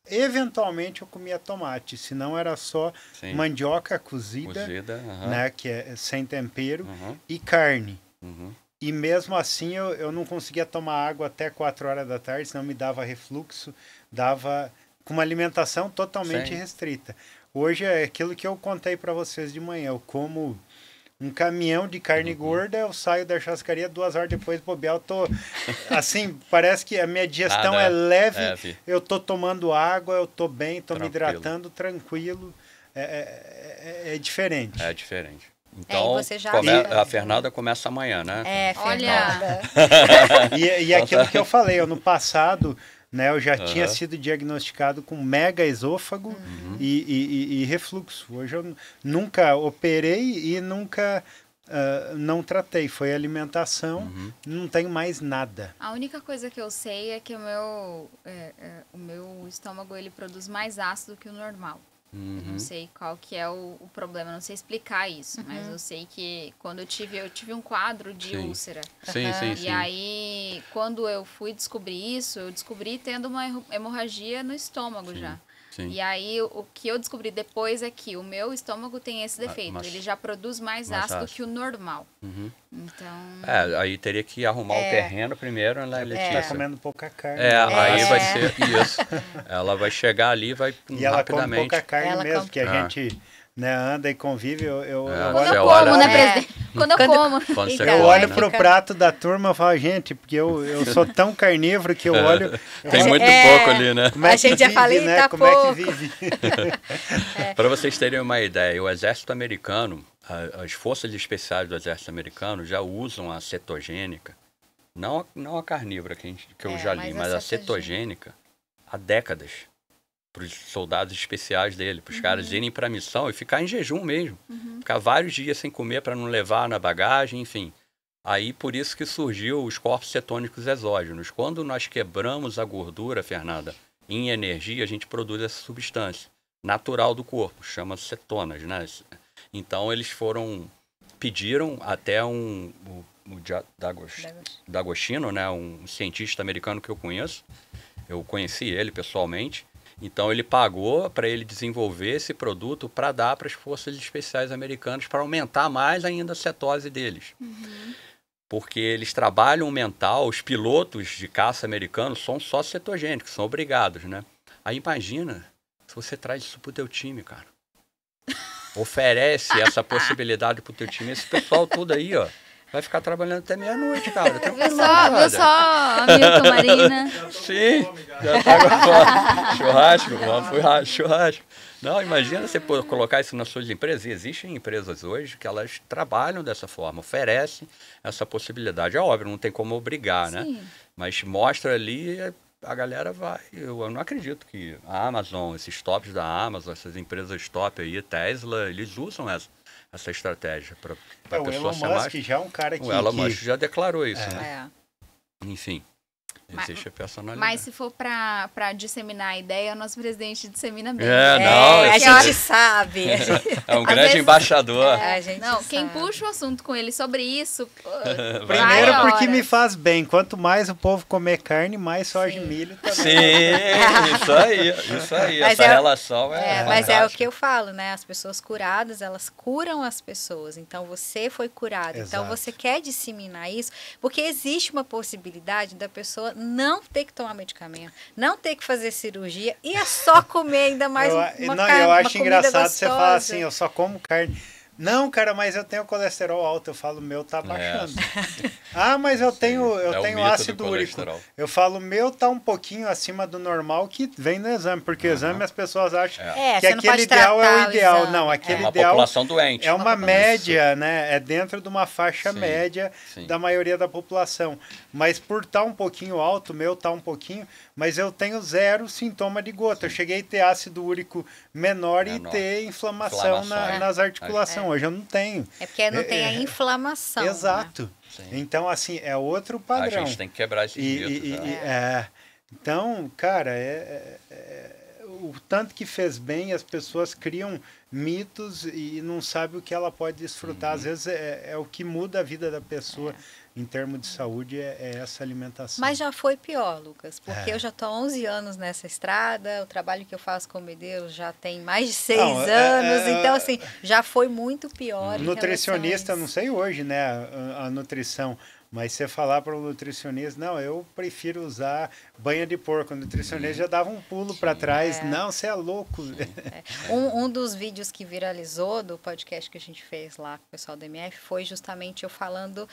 eventualmente eu comia tomate, senão era só mandioca cozida, né, que é sem tempero, e carne. E mesmo assim eu não conseguia tomar água até 4 horas da tarde, senão me dava refluxo, com uma alimentação totalmente restrita. Hoje é aquilo que eu contei para vocês de manhã. Eu como um caminhão de carne gorda, eu saio da churrascaria 2 horas depois, bobear, eu tô... Assim, parece que a minha digestão é leve, eu tô tomando água, eu tô bem, tô me hidratando, tranquilo. É diferente. É diferente. Então, a Fernanda começa amanhã, né? Olha! E aquilo que eu falei, no passado... Né, eu já tinha sido diagnosticado com mega esôfago e refluxo. Hoje eu nunca operei e nunca não tratei. Foi alimentação, não tenho mais nada. A única coisa que eu sei é que o meu estômago ele produz mais ácido que o normal. Não sei qual que é o problema, não sei explicar isso, mas eu sei que quando eu tive um quadro de úlcera. Sim. E aí, quando eu fui descobrir isso, eu descobri tendo uma hemorragia no estômago já. E aí, o que eu descobri depois é que o meu estômago tem esse defeito. Ele já produz mais ácido que o normal. Então... aí teria que arrumar o terreno primeiro, né, Letícia? Tá comendo pouca carne. Aí vai ser isso. Ela vai chegar ali e vai e rapidamente... ela come pouca carne mesmo, que a gente... Né, anda e convive, Quando eu como, né, presidente? Quando eu como. Eu olho pro prato da turma e falo, gente, porque eu sou tão carnívoro que eu olho... Tem muito pouco ali, né? Como é que vive, né? Como é que vive? Para vocês terem uma ideia, o exército americano, as forças especiais do exército americano já usam a cetogênica, não a carnívora que eu já li, mas a cetogênica há décadas. Para os soldados especiais dele, para os caras irem para a missão e ficar em jejum mesmo. Ficar vários dias sem comer para não levar na bagagem, enfim. Aí por isso que surgiu os corpos cetônicos exógenos. Quando nós quebramos a gordura, Fernanda, em energia, a gente produz essa substância natural do corpo, chama cetonas, né? Então eles pediram até D'Agostino, né, um cientista americano que eu conheço. Eu conheci ele pessoalmente. Então ele pagou para ele desenvolver esse produto para dar para as forças especiais americanas para aumentar mais ainda a cetose deles. Porque eles trabalham mental, os pilotos de caça americanos são só cetogênicos, são obrigados, né? Aí imagina se você traz isso pro teu time, cara. Oferece essa possibilidade pro teu time. Esse pessoal tudo aí, ó, vai ficar trabalhando até meia-noite, cara. Viu só, Hamilton Marina? Sim, já tá agora. Churrasco, vamos pro churrasco. Não, imagina você colocar isso nas suas empresas. E existem empresas hoje que elas trabalham dessa forma, oferecem essa possibilidade. É óbvio, não tem como obrigar, né? Mas mostra ali, a galera vai. Eu não acredito que a Amazon, esses tops da Amazon, essas empresas top aí, Tesla, eles usam essa estratégia para a pessoa ser mais... O Elon Musk já é um cara que... O Elon Musk já declarou isso, né? Enfim, existe a personalidade. Mas se for para disseminar a ideia, o nosso presidente dissemina bem. A gente sabe. É um grande embaixador. A gente quem puxa o assunto com ele sobre isso... Primeiro porque me faz bem. Quanto mais o povo comer carne, mais soja e milho também. Sim, isso aí. Mas essa relação mas é o que eu falo, né? As pessoas curadas, elas curam as pessoas. Então, você foi curado. Exato. Então, você quer disseminar isso, porque existe uma possibilidade da pessoa não ter que tomar medicamento, não ter que fazer cirurgia e é só comer ainda mais eu acho engraçado você falar assim, eu só como carne. Não, cara, mas eu tenho colesterol alto. Eu falo, meu tá baixando. Mas eu tenho ácido úrico. Eu falo, meu tá um pouquinho acima do normal, que vem no exame. Porque o exame as pessoas acham que aquele ideal é o ideal. Não, aquele uma ideal população doente. É uma média, né? É dentro de uma faixa média da maioria da população. Mas por estar um pouquinho alto, o meu tá um pouquinho, mas eu tenho 0 sintoma de gota. Eu cheguei a ter ácido úrico menor e ter inflamação nas articulações. Hoje eu não tenho. É porque não tem a inflamação. Exato. Né? Então, assim, é outro padrão. A gente tem que quebrar esse mito. Então, cara, o tanto que fez bem, as pessoas criam mitos e não sabem o que ela pode desfrutar. Às vezes é o que muda a vida da pessoa. Em termos de saúde, é essa alimentação. Mas já foi pior, Lucas, porque eu já estou há 11 anos nessa estrada, o trabalho que eu faço com medeiros já tem mais de 6 anos, então, assim, já foi muito pior. Nutricionista, não sei hoje, né, a nutrição, mas você falar para o nutricionista, não, eu prefiro usar banha de porco, o nutricionista já dava um pulo para trás, não, você é louco. Um dos vídeos que viralizou do podcast que a gente fez lá com o pessoal do MF foi justamente eu falando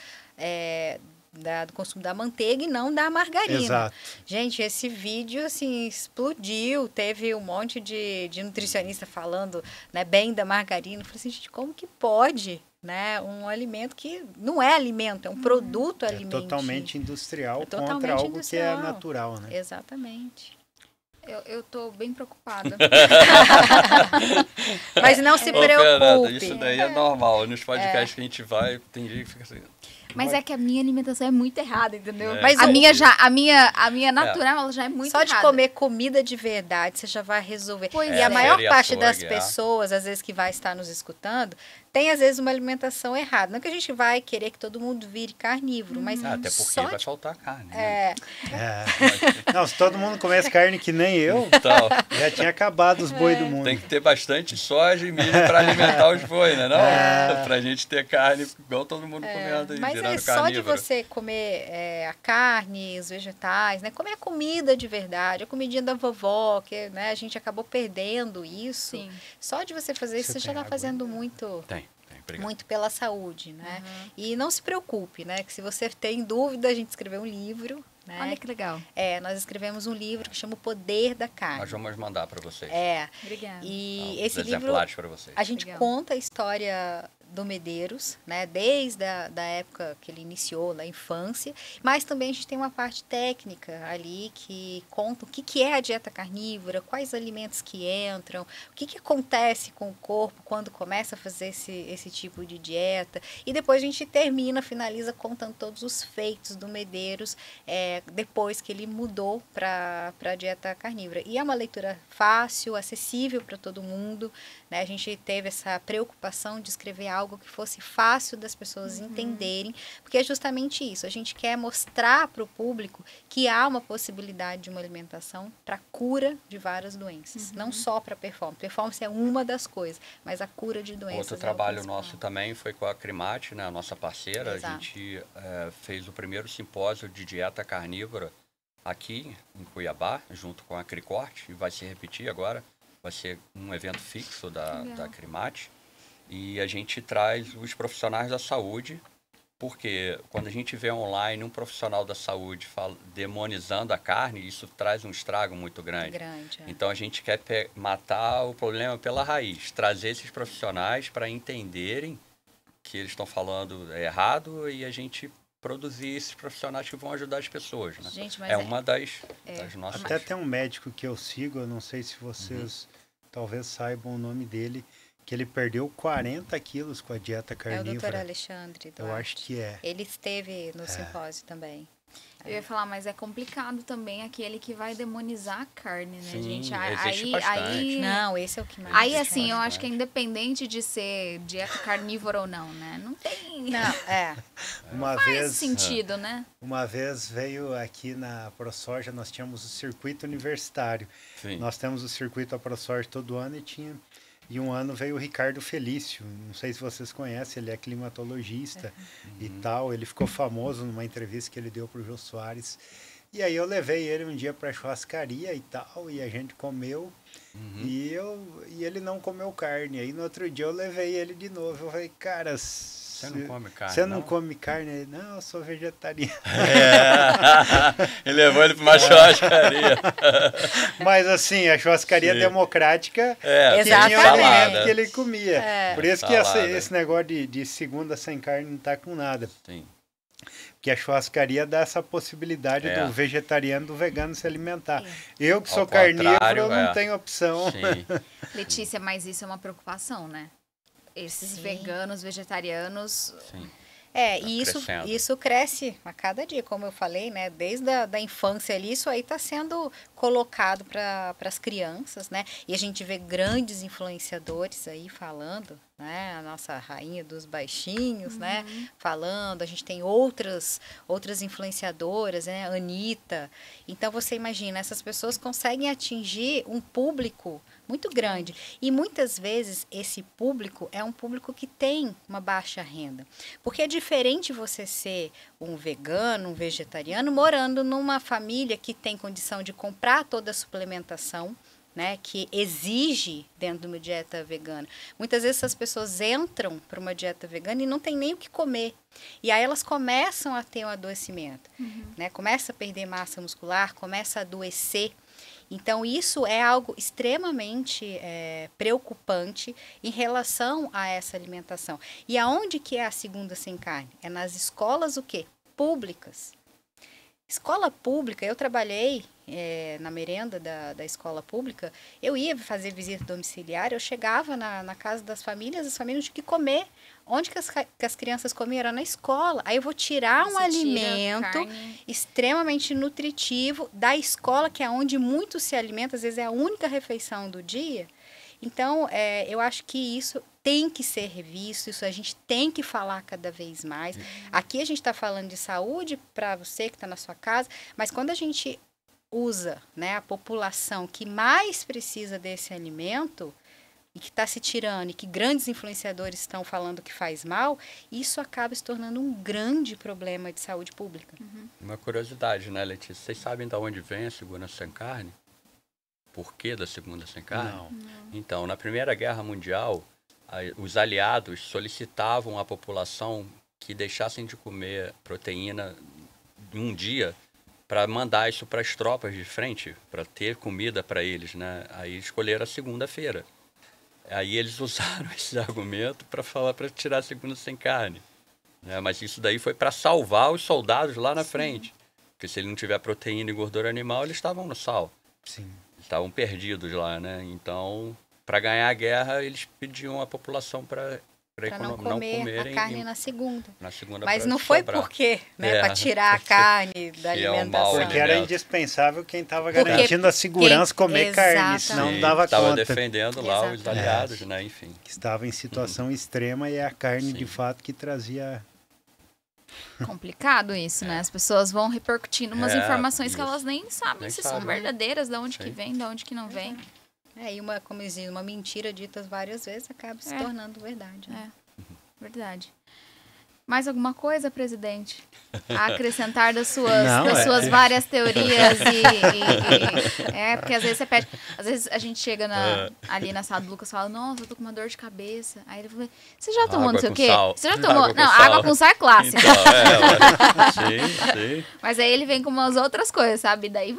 do consumo da manteiga e não da margarina. Exato. Gente, esse vídeo assim explodiu, teve um monte de nutricionista falando, né, bem da margarina. Eu falei assim, gente, como que pode, né, um alimento que não é alimento, é um produto alimentício. Totalmente industrial contra algo que é natural, né? Exatamente. Eu tô bem preocupada. Mas não se preocupe. Fernanda, isso daí é normal. Nos podcasts que a gente vai, tem gente que fica assim... Mas é que a minha alimentação é muito errada, entendeu? Mas a minha natural ela já é muito errada. Só de comer comida de verdade, você já vai resolver. Pois e a maior parte das pessoas, às vezes, que vai estar nos escutando, tem, às vezes, uma alimentação errada. Não é que a gente vai querer que todo mundo vire carnívoro, mas... Até porque vai faltar carne, né? Não, se todo mundo comesse carne que nem eu, então, já tinha acabado os boi do mundo. Tem que ter bastante soja e milho para alimentar os boi, né? Pra gente ter carne igual todo mundo comendo aí, mas virando só de carnívoro. você comer a carne, os vegetais, né? Comer a comida de verdade, a comidinha da vovó, que, né, a gente acabou perdendo isso. Sim. Só de você fazer isso, você já está fazendo muito... Muito pela saúde, né? E não se preocupe, né? Que se você tem dúvida, a gente escreveu um livro, né? Olha que legal. Nós escrevemos um livro que chama O Poder da Carne. Nós vamos mandar para vocês. Obrigada. E esse livro, exemplares para vocês. A gente conta a história do Medeiros, né? Desde da época que ele iniciou, na infância, mas também a gente tem uma parte técnica ali que conta o que é a dieta carnívora, quais alimentos que entram, o que acontece com o corpo quando começa a fazer esse tipo de dieta. E depois a gente finaliza contando todos os feitos do Medeiros depois que ele mudou para a dieta carnívora. E é uma leitura fácil, acessível para todo mundo, né? A gente teve essa preocupação de escrever algo algo que fosse fácil das pessoas entenderem, porque é justamente isso. A gente quer mostrar para o público que há uma possibilidade de uma alimentação para cura de várias doenças, não só para performance. Performance é uma das coisas, mas a cura de doenças. Outro trabalho nosso também foi com a Crimate, né, a nossa parceira. Exato. A gente fez o primeiro simpósio de dieta carnívora aqui em Cuiabá, junto com a Cricorte, e vai se repetir agora. Vai ser um evento fixo da Crimate. E a gente traz os profissionais da saúde, porque quando a gente vê online um profissional da saúde demonizando a carne, isso traz um estrago muito grande. Então a gente quer matar o problema pela raiz, trazer esses profissionais para entenderem que eles estão falando errado e a gente produzir esses profissionais que vão ajudar as pessoas, né? Gente, mas uma das nossas... Até tem um médico que eu sigo, eu não sei se vocês talvez saibam o nome dele, que ele perdeu 40 quilos com a dieta carnívora. É o Dr. Alexandre Duarte. Eu acho que é. Ele esteve no simpósio também. Eu ia falar, mas é complicado também aquele que vai demonizar a carne, né, Sim, gente? existe bastante. Não, esse é o que mais... Aí, assim, eu acho que é independente de ser dieta carnívora ou não, né? Não tem... Uma faz vez, sentido, né? Uma vez veio aqui na ProSoja, nós tínhamos o circuito universitário. Sim. Nós temos o circuito da ProSoja todo ano e um ano veio o Ricardo Felício. Não sei se vocês conhecem, ele é climatologista e tal. Ele ficou famoso numa entrevista que ele deu para o Jô Soares. E aí eu levei ele um dia para a churrascaria e tal, e a gente comeu. E ele não comeu carne. Aí no outro dia eu levei ele de novo. Eu falei, cara... Você não come carne, Você não come carne? Ele, não, eu sou vegetariano. E levou ele para uma churrascaria. Mas assim, a churrascaria democrática exatamente. tinha o alimento que ele comia. Por isso que esse negócio de segunda sem carne não tá com nada. Sim. Porque a churrascaria dá essa possibilidade do vegetariano e do vegano se alimentar. Eu que sou carnívoro, eu não tenho opção. Sim. Letícia, mas isso é uma preocupação, né? Esses veganos, vegetarianos... Sim. E isso cresce a cada dia, como eu falei, né? Desde a infância ali, isso aí está sendo colocado para as crianças, né? E a gente vê grandes influenciadores aí falando, né? A nossa rainha dos baixinhos, né? Falando, a gente tem outras influenciadoras, né? Anitta. Então, você imagina, essas pessoas conseguem atingir um público muito grande. E muitas vezes esse público é um público que tem uma baixa renda. Porque é diferente você ser um vegano, um vegetariano, morando numa família que tem condição de comprar toda a suplementação, né, que exige dentro de uma dieta vegana. Muitas vezes essas pessoas entram para uma dieta vegana e não tem nem o que comer. E aí elas começam a ter um adoecimento, né? Começa a perder massa muscular, começa a adoecer. Então, isso é algo extremamente preocupante em relação a essa alimentação. E aonde que é a segunda sem carne? É nas escolas o quê? Públicas. Escola pública, eu trabalhei na merenda da escola pública, eu ia fazer visita domiciliar, eu chegava na casa das famílias, as famílias tinham que comer. Onde que as crianças comiam? Era na escola. Aí eu vou tirar um alimento extremamente nutritivo da escola, que é onde muito se alimenta, às vezes é a única refeição do dia. Então, eu acho que isso tem que ser revisto, isso a gente tem que falar cada vez mais. Aqui a gente está falando de saúde para você que está na sua casa, mas quando a gente usa, né, a população que mais precisa desse alimento e que está se tirando e que grandes influenciadores estão falando que faz mal, isso acaba se tornando um grande problema de saúde pública. Uma curiosidade, né, Letícia? Vocês sabem de onde vem a segunda sem carne? Por que da segunda sem carne? Não. Então, na Primeira Guerra Mundial, os aliados solicitavam à população que deixassem de comer proteína um dia para mandar isso para as tropas de frente, para ter comida para eles, né? Aí escolheram a segunda-feira. Aí eles usaram esse argumento para falar para tirar a segunda sem carne, né? Mas isso daí foi para salvar os soldados lá na frente, porque se ele não tiver proteína e gordura animal, eles estavam no sal. Sim. Estavam perdidos lá, né? Então, para ganhar a guerra, eles pediam à população para para não comer a carne na segunda. Mas não foi por quê, né? Para tirar a carne da alimentação. Porque era indispensável quem estava garantindo a segurança comer carne, senão não dava conta. Estava defendendo lá os aliados, né? Enfim. Que estava em situação extrema e é a carne de fato que trazia... Complicado isso, né? As pessoas vão repercutindo umas informações que elas nem sabem se são verdadeiras, de onde que vem, de onde que não vem. E como diz, uma mentira dita várias vezes acaba se tornando verdade. Né? Verdade. Mais alguma coisa, presidente? A acrescentar das suas várias teorias porque às vezes você pede... Às vezes a gente chega ali na sala do Lucas e fala, nossa, eu tô com uma dor de cabeça. Aí ele fala, você já tomou não sei o quê? Você já tomou? Não, água com sal é clássica. Sim. Mas aí ele vem com umas outras coisas, sabe? E daí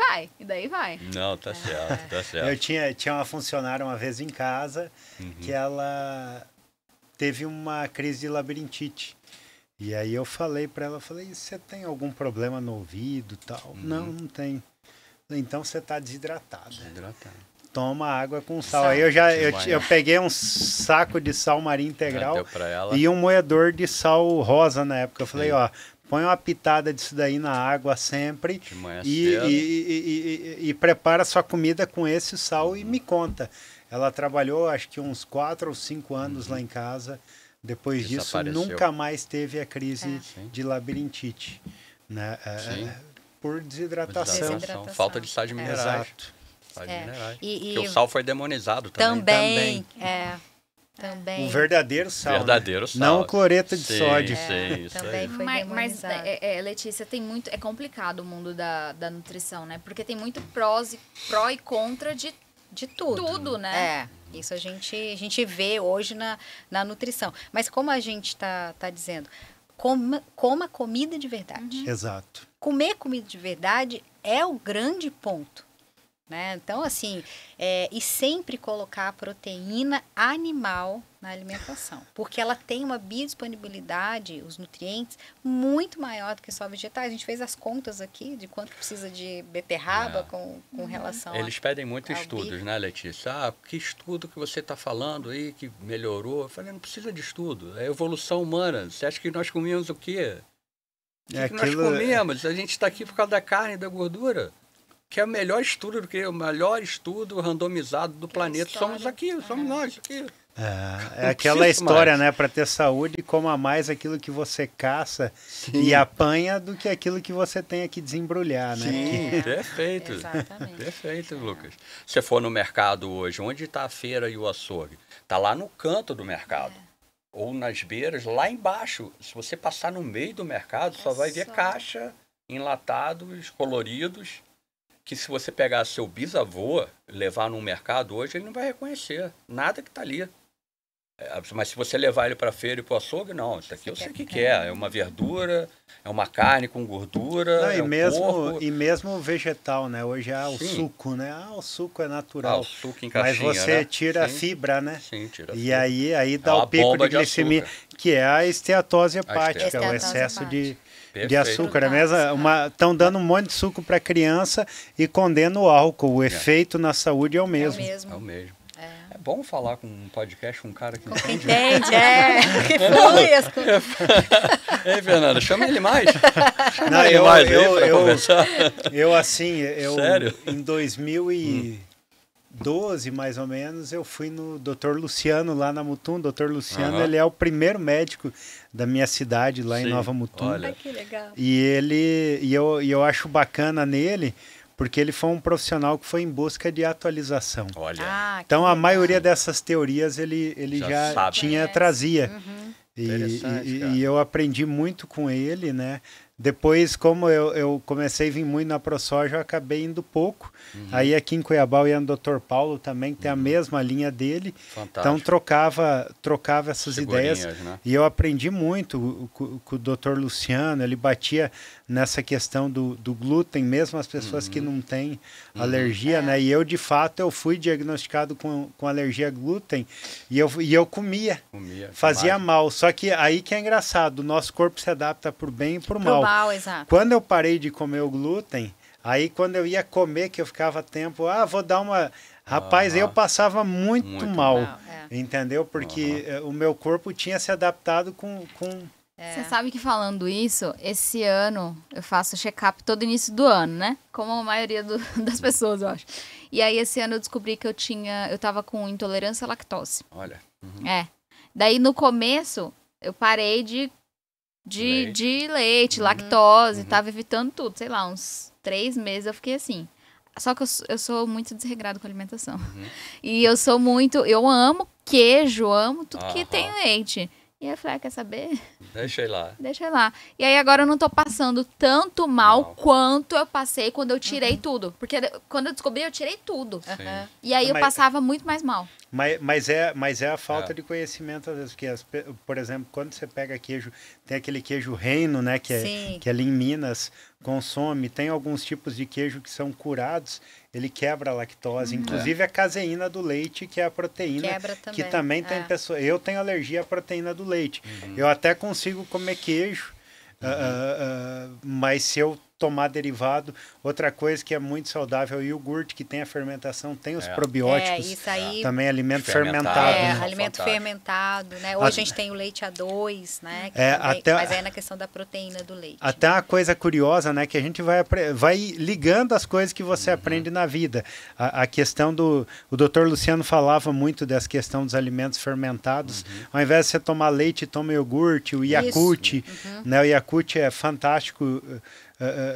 vai. Não, tá certo. Eu tinha uma funcionária uma vez em casa que ela teve uma crise de labirintite. E aí eu falei para ela, você tem algum problema no ouvido e tal? Não tem. Então você está desidratado. Toma água com sal. Aí eu peguei um saco de sal marinho integral e um moedor de sal rosa na época. Eu falei, põe uma pitada disso daí na água sempre e prepara sua comida com esse sal e me conta. Ela trabalhou acho que uns 4 ou 5 anos lá em casa. Depois disso, nunca mais teve a crise de labirintite, né? Por desidratação. Falta de sais minerais. Exato. Porque o sal foi demonizado também. Também. O verdadeiro sal. Sal. Não o cloreto de sódio. Também foi demonizado. Mas Letícia, é complicado o mundo da nutrição, né? Porque tem muito pró e contra de tudo, né? Isso a gente vê hoje na nutrição. Mas como a gente está dizendo, coma comida de verdade. Exato. Comer comida de verdade é o grande ponto. Né? Então, assim, e sempre colocar a proteína animal na alimentação. Porque ela tem uma biodisponibilidade, os nutrientes, muito maior do que só vegetais. A gente fez as contas aqui de quanto precisa de beterraba com relação Eles pedem muito estudos, né, Letícia? Que estudo que você está falando aí, que melhorou? Eu falei, não precisa de estudo. É evolução humana. Você acha que nós comíamos o quê? O que nós comemos? A gente está aqui por causa da carne e da gordura. Que é o melhor estudo randomizado do planeta. Somos nós aqui. É aquela história, né? Para ter saúde, coma mais aquilo que você caça e apanha do que aquilo que você tem que desembrulhar, né? Sim, perfeito. Exatamente. Perfeito, Lucas. Se você for no mercado hoje, onde está a feira e o açougue? Está lá no canto do mercado. Ou nas beiras, lá embaixo. Se você passar no meio do mercado, só vai ver caixa, enlatados, coloridos, que se você pegar seu bisavô, levar num mercado hoje, ele não vai reconhecer nada que está ali. Mas se você levar ele para a feira e para o açougue, não, isso aqui eu sei o que é. É uma verdura, é uma carne com gordura, não, e mesmo vegetal, né? Hoje o suco, né? O suco é natural. O suco em caixinha, mas você tira a fibra, né? Sim, tira a fibra. E aí dá o pico de glicemia, que é a esteatose hepática, o excesso de açúcar. Estão dando um monte de suco para criança e condena o álcool. O efeito na saúde é o mesmo. É o mesmo. É bom falar com um podcast com um cara que entende. Que flui as coisas. Ei, Fernanda, chama ele mais. Sério? Em 2012, mais ou menos, eu fui no Dr. Luciano, lá na Mutum. Dr. Luciano, ele é o primeiro médico da minha cidade, lá em Nova Mutum. Olha que legal. E eu acho bacana nele, porque ele foi um profissional que foi em busca de atualização. Então, a maioria dessas teorias ele já trazia. E eu aprendi muito com ele, né? Depois, como eu comecei a vir muito na ProSoja, eu acabei indo pouco. Aí aqui em Cuiabá eu ia no Dr. Paulo também, que tem a mesma linha dele. Fantástico. Então trocava essas ideias. Né? E eu aprendi muito com o Dr. Luciano, ele batia nessa questão do glúten, mesmo as pessoas que não têm alergia, né? E eu, de fato, eu fui diagnosticado com alergia a glúten e eu comia fazia mal. Só que aí que é engraçado, o nosso corpo se adapta por bem e por mal. Exato. Quando eu parei de comer o glúten, aí quando eu ia comer, que eu ficava tempo, vou dar uma... Rapaz, eu passava muito mal. Entendeu? Porque o meu corpo tinha se adaptado com... Você sabe que falando isso, esse ano eu faço check-up todo início do ano, né? Como a maioria das pessoas, eu acho. E aí esse ano eu descobri que eu tava com intolerância à lactose. Olha. Daí no começo eu parei de leite, lactose, tava evitando tudo. Sei lá, uns 3 meses eu fiquei assim. Só que eu sou muito desregrado com a alimentação. E eu amo queijo, amo tudo que tem leite. E aí eu falei, quer saber? Deixa eu ir lá. Deixa eu ir lá. E aí agora eu não tô passando tanto mal quanto eu passei quando eu tirei tudo. Porque quando eu descobri, eu tirei tudo. E aí eu passava muito mais mal. Mas é a falta de conhecimento, às vezes. Porque, por exemplo, quando você pega queijo, tem aquele queijo reino, né? Que ali em Minas consome. Tem alguns tipos de queijo que são curados. Ele quebra a lactose. Inclusive a caseína do leite, que é a proteína. Quebra também. Que também tem pessoa. Eu tenho alergia à proteína do leite. Eu até consigo comer queijo. Mas se eu tomar derivado, outra coisa que é muito saudável é o iogurte, que tem a fermentação, tem os probióticos, isso aí, também alimento fermentado. Alimento fermentado, né? Hoje a gente tem o leite A2, né? Mas é na questão da proteína do leite. Até uma coisa curiosa, né? Que a gente vai ligando as coisas que você aprende na vida. A questão o doutor Luciano falava muito dessa questão dos alimentos fermentados. Ao invés de você tomar leite, toma iogurte, o Yakult, né? O Yakult é fantástico.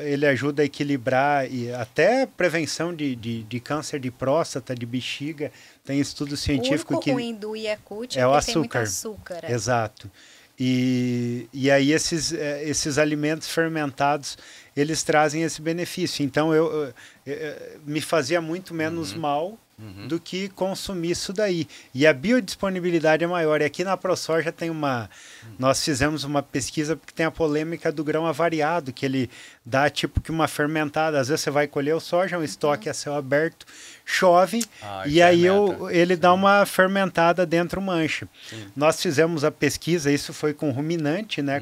Ele ajuda a equilibrar e até prevenção de câncer de próstata, de bexiga. Tem estudo científico o único ruim do Yakult é o açúcar. Tem muito açúcar. Exato. E aí esses alimentos fermentados, eles trazem esse benefício. Então eu me fazia muito menos mal do que consumir isso daí. E a biodisponibilidade é maior. E aqui na ProSoja nós fizemos uma pesquisa porque tem a polêmica do grão avariado, que ele dá tipo que uma fermentada. Às vezes você vai colher o soja, um estoque a céu aberto, chove, e aí ele dá uma fermentada dentro mancha. Nós fizemos a pesquisa, isso foi com ruminante, né?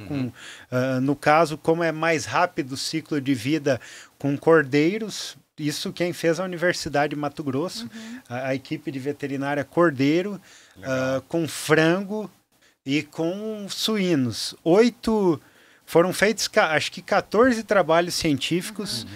No caso, como é mais rápido o ciclo de vida com cordeiros. Isso quem fez a Universidade de Mato Grosso, a equipe de veterinária Cordeiro, com frango e com suínos. 8 foram feitos, acho que 14 trabalhos científicos,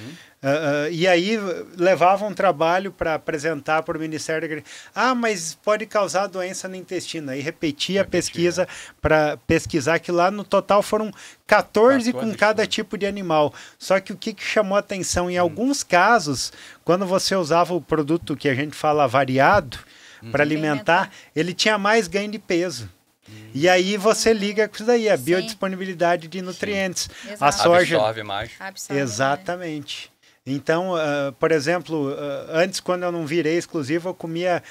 e aí levavam trabalho para apresentar para o Ministério da Agricultura. Mas pode causar doença no intestino. Aí repetia a pesquisa para pesquisar que lá no total foram 14 com cada tipo de animal. Só que o que chamou a atenção, em alguns casos, quando você usava o produto que a gente fala variado para alimentar, ele tinha mais ganho de peso. E aí você liga com isso daí, a biodisponibilidade de nutrientes. A soja absorve mais. Exatamente. Então, por exemplo, antes, quando eu não virei exclusivo, eu comia,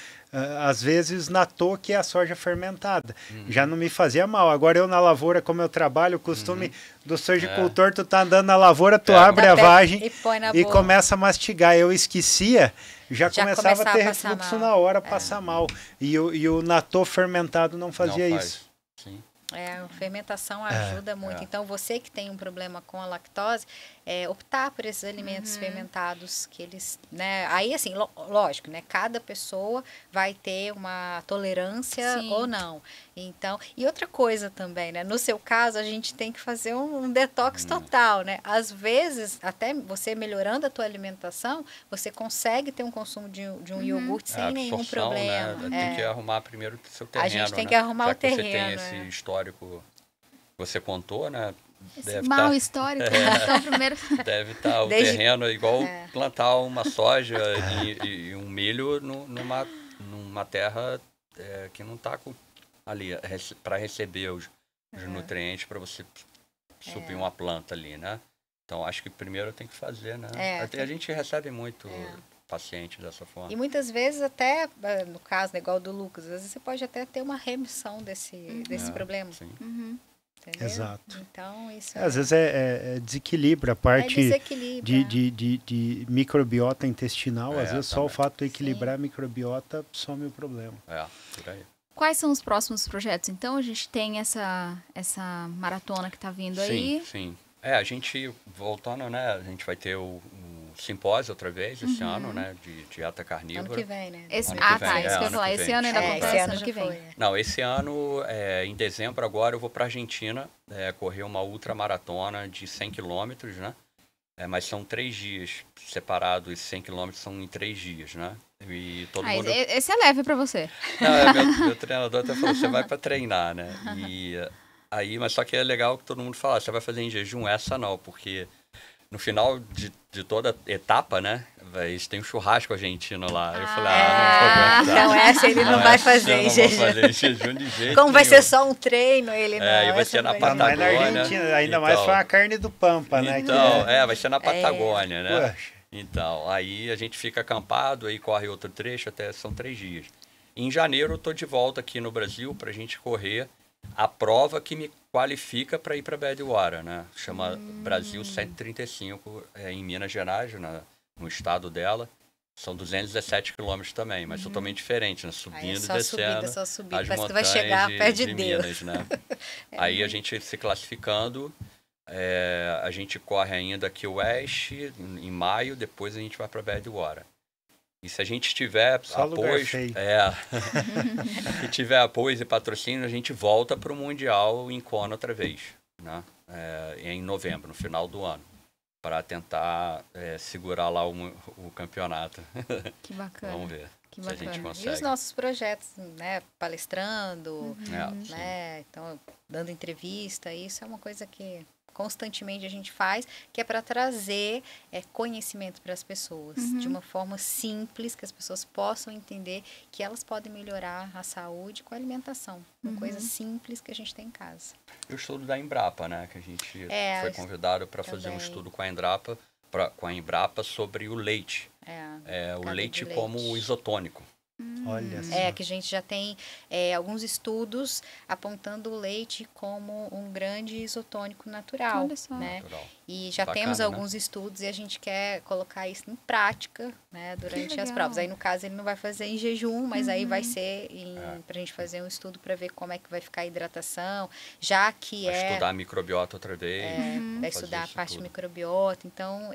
às vezes, natô, que é a soja fermentada. Já não me fazia mal. Agora, eu na lavoura, como eu trabalho, o costume do sojicultor, tu tá andando na lavoura, tu abre a vagem e começa a mastigar. Eu esquecia, já começava a ter refluxo na hora, passar mal. E o natô fermentado não fazia isso. Sim. A fermentação ajuda muito. Então, você que tem um problema com a lactose, optar por esses alimentos fermentados, que eles, né? Aí, assim, lógico, né? Cada pessoa vai ter uma tolerância ou não. Então, e outra coisa também, né? No seu caso, a gente tem que fazer um detox total, né? Às vezes, até você melhorando a tua alimentação, você consegue ter um consumo de um iogurte sem nenhum problema. Né? Tem que arrumar primeiro o seu terreno. A gente tem que arrumar o terreno. Você tem esse histórico, você contou, né? Esse mau histórico. Então, primeiro... Deve estar o terreno igual plantar uma soja e um milho numa terra que não está ali para receber os nutrientes para você subir uma planta ali, né? Então, acho que primeiro tem que fazer, né? A gente recebe muito paciente dessa forma. E muitas vezes até, no caso, né, igual do Lucas, às vezes você pode até ter uma remissão desse problema. Sim. Entendeu? Exato. Então, isso às vezes é desequilíbrio, a parte desequilíbrio, de microbiota intestinal, às vezes só o fato de equilibrar a microbiota some o problema. Por aí. Quais são os próximos projetos? Então, a gente tem essa maratona que está vindo aí. Sim. A gente, voltando, né? A gente vai ter o simpósio outra vez esse ano, né? De dieta carnívora. Ano que vem, né? Isso que eu ia falar. Esse ano ainda acontece, ano que vem. Não, esse ano, em dezembro agora, eu vou para a Argentina correr uma ultramaratona de 100 quilômetros, né? Mas são 3 dias separados, 100 quilômetros são em 3 dias, né? E todo mundo... Esse é leve para você. Não, meu treinador até falou, você vai para treinar, né? E aí, mas só que é legal que todo mundo fala, você vai fazer em jejum? Essa não, porque no final de toda etapa, né? Eles têm um churrasco argentino lá. Eu falei, não vou aguentar. Então essa ele não vai fazer em jejum. Não vou fazer em jejum de jeito Como vai nenhum. ser só um treino, ele não. E vai ser na Patagônia. Patagônia. Na Argentina, ainda mais foi a carne do Pampa, né? Então, vai ser na Patagônia, né? Então, aí a gente fica acampado, aí corre outro trecho, até são 3 dias. Em janeiro eu tô de volta aqui no Brasil pra gente correr a prova que me qualifica para ir para Badwater, né? Chama Brasil 135, em Minas Gerais, no estado dela. São 217 quilômetros também, mas totalmente diferente, né? Subindo e descendo. Só subir, as parece montanhas que vai chegar perto de Deus. Minas, né? Aí a gente se classificando, a gente corre ainda aqui o West em maio, depois a gente vai para Badwater. E se a gente tiver apoio, se tiver apoio e patrocínio, a gente volta para o Mundial em Kona outra vez, né? Em novembro, no final do ano, para tentar segurar lá o campeonato. Que bacana. Vamos ver se a gente consegue. E os nossos projetos, né? Palestrando, né? Então, dando entrevista, isso é uma coisa que constantemente a gente faz, que é para trazer conhecimento para as pessoas, de uma forma simples, que as pessoas possam entender que elas podem melhorar a saúde com a alimentação. Uma coisa simples que a gente tem em casa. E o estudo da Embrapa, né? Que a gente foi convidado para fazer um estudo com a Embrapa sobre o leite. O leite como isotônico. Olha só. Que a gente já tem alguns estudos apontando o leite como um grande isotônico natural. Olha só. Né? Natural. E já Bacana, temos alguns né? estudos e a gente quer colocar isso em prática, né, durante as provas. Aí, no caso, ele não vai fazer em jejum, mas aí vai ser para a gente fazer um estudo para ver como é que vai ficar a hidratação, já que Vai estudar a microbiota outra vez. Vai estudar a parte de microbiota. Então,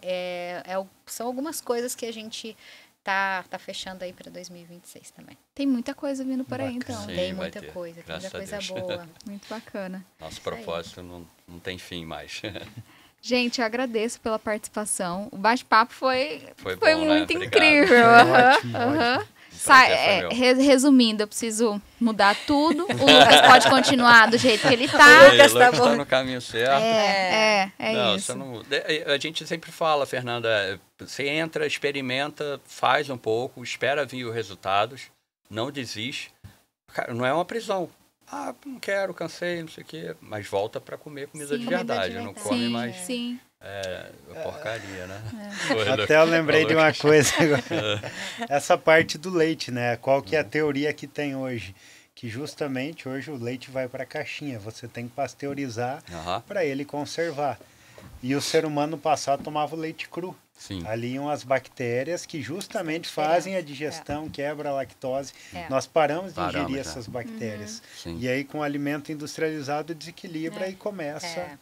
são algumas coisas que a gente tá fechando aí para 2026 também. Tem muita coisa vindo por aí, então. Sim, tem muita coisa boa. Muito bacana. Nosso propósito não tem fim mais. Gente, eu agradeço pela participação. O bate-papo foi bom, muito né? incrível. Ótimo. Resumindo, eu preciso mudar tudo. O Lucas pode continuar do jeito que ele tá. O Lucas tá bom. No caminho certo. Não, isso. A gente sempre fala, Fernanda, você entra, experimenta, faz um pouco, espera vir os resultados, não desiste. Cara, não é uma prisão. Não quero, cansei, não sei o quê. Mas volta para comer comida de verdade. Não come mais porcaria, né? Até eu lembrei de uma coisa agora. Essa parte do leite, né? Qual que é a teoria que tem hoje? Que justamente hoje o leite vai para a caixinha. Você tem que pasteurizar para ele conservar. E o ser humano no passado tomava o leite cru. Sim. Ali iam as bactérias que justamente fazem a digestão, quebra a lactose. Nós paramos de ingerir essas bactérias. E aí com o alimento industrializado desequilibra e começa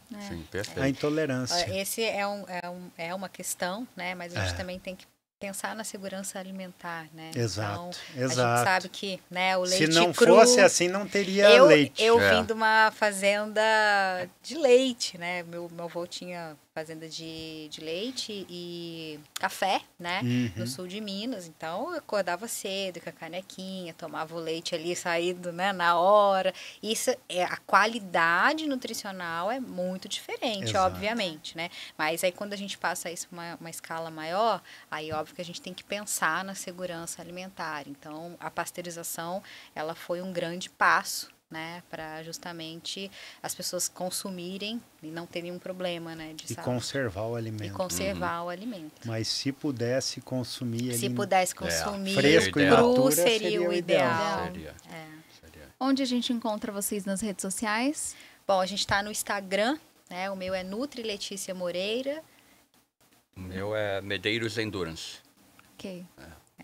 a intolerância. Esse é uma questão, né? Mas a gente também tem que pensar na segurança alimentar, né? Exato, então, a gente sabe que, né, o leite cru... Se não cru, fosse assim, não teria leite. Eu vim de uma fazenda de leite, né? Meu avô tinha fazenda de leite e café, né? No sul de Minas. Então, eu acordava cedo com a canequinha, tomava o leite ali saído, né, na hora. Isso a qualidade nutricional é muito diferente, obviamente, né? Mas aí, quando a gente passa isso uma escala maior, aí, óbvio que a gente tem que pensar na segurança alimentar. Então, a pasteurização, ela foi um grande passo, né, para justamente as pessoas consumirem e não ter nenhum problema, né, de saúde. Conservar o alimento. E conservar o alimento. Mas se pudesse consumir fresco e cru, seria o ideal. Seria. Onde a gente encontra vocês nas redes sociais? Bom, a gente está no Instagram, né, o meu é Nutri Letícia Moreira. O meu é Medeiros Endurance. Ok.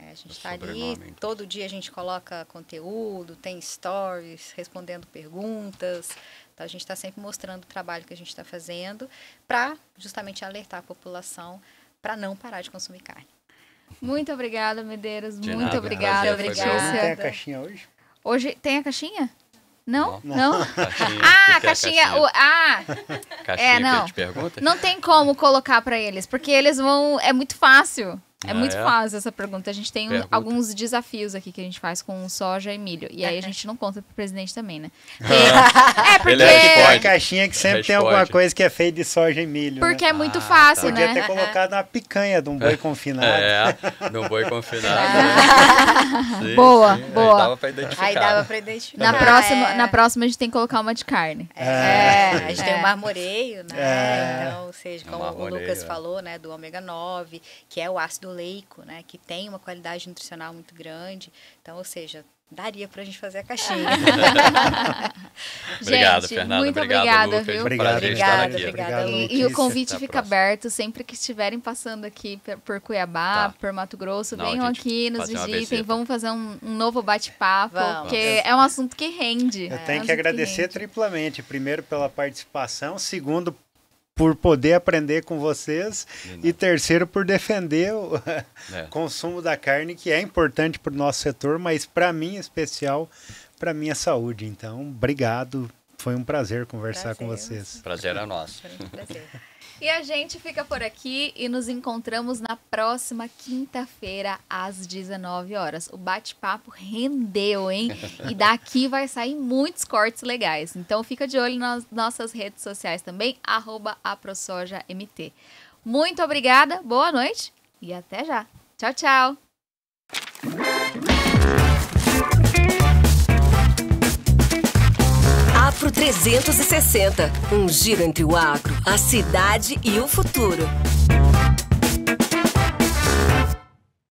A gente está ali, todo dia a gente coloca conteúdo, tem stories, respondendo perguntas. Então, a gente está sempre mostrando o trabalho que a gente está fazendo para justamente alertar a população para não parar de consumir carne. Muito obrigada, Medeiros. De muito nada, obrigada, obrigada. Tem a caixinha hoje? Hoje tem a caixinha? Não? Caixinha, A caixinha. Caixinha não. que te pergunta? Não tem como colocar para eles, porque eles vão. É muito fácil. É muito fácil essa pergunta. A gente tem alguns desafios aqui que a gente faz com soja e milho. E aí a gente não conta pro presidente também, né? Porque é a caixinha que sempre tem alguma coisa que é feita de soja e milho. Porque é muito fácil, né? Podia ter colocado na picanha de um boi confinado. De um boi confinado. Sim, boa. Aí dava pra identificar. Aí dava pra identificar. Na próxima a gente tem que colocar uma de carne. A gente tem o marmoreio, né? Então, ou seja, como o Lucas falou, né? Do ômega 9, que é o ácido oleico, né, que tem uma qualidade nutricional muito grande. Então, ou seja, daria pra gente fazer a caixinha. Obrigado, Fernanda. Muito obrigada, Lucas. viu? Obrigada, E o convite fica aberto sempre que estiverem passando aqui por Cuiabá, por Mato Grosso, venham aqui, nos visitem, vamos fazer um novo bate-papo, porque é um assunto que rende. Eu tenho que agradecer triplamente. Primeiro, pela participação. Segundo, por poder aprender com vocês. E terceiro, por defender o consumo da carne, que é importante para o nosso setor, mas para mim, em especial, para a minha saúde. Então, obrigado. Foi um prazer conversar com vocês. Prazer é nosso. Prazer. E a gente fica por aqui e nos encontramos na próxima quinta-feira, às 19 horas. O bate-papo rendeu, hein? E daqui vai sair muitos cortes legais. Então fica de olho nas nossas redes sociais também, @aprosojamt. Muito obrigada, boa noite e até já. Tchau, tchau. Apro 360, um giro entre o agro, a cidade e o futuro.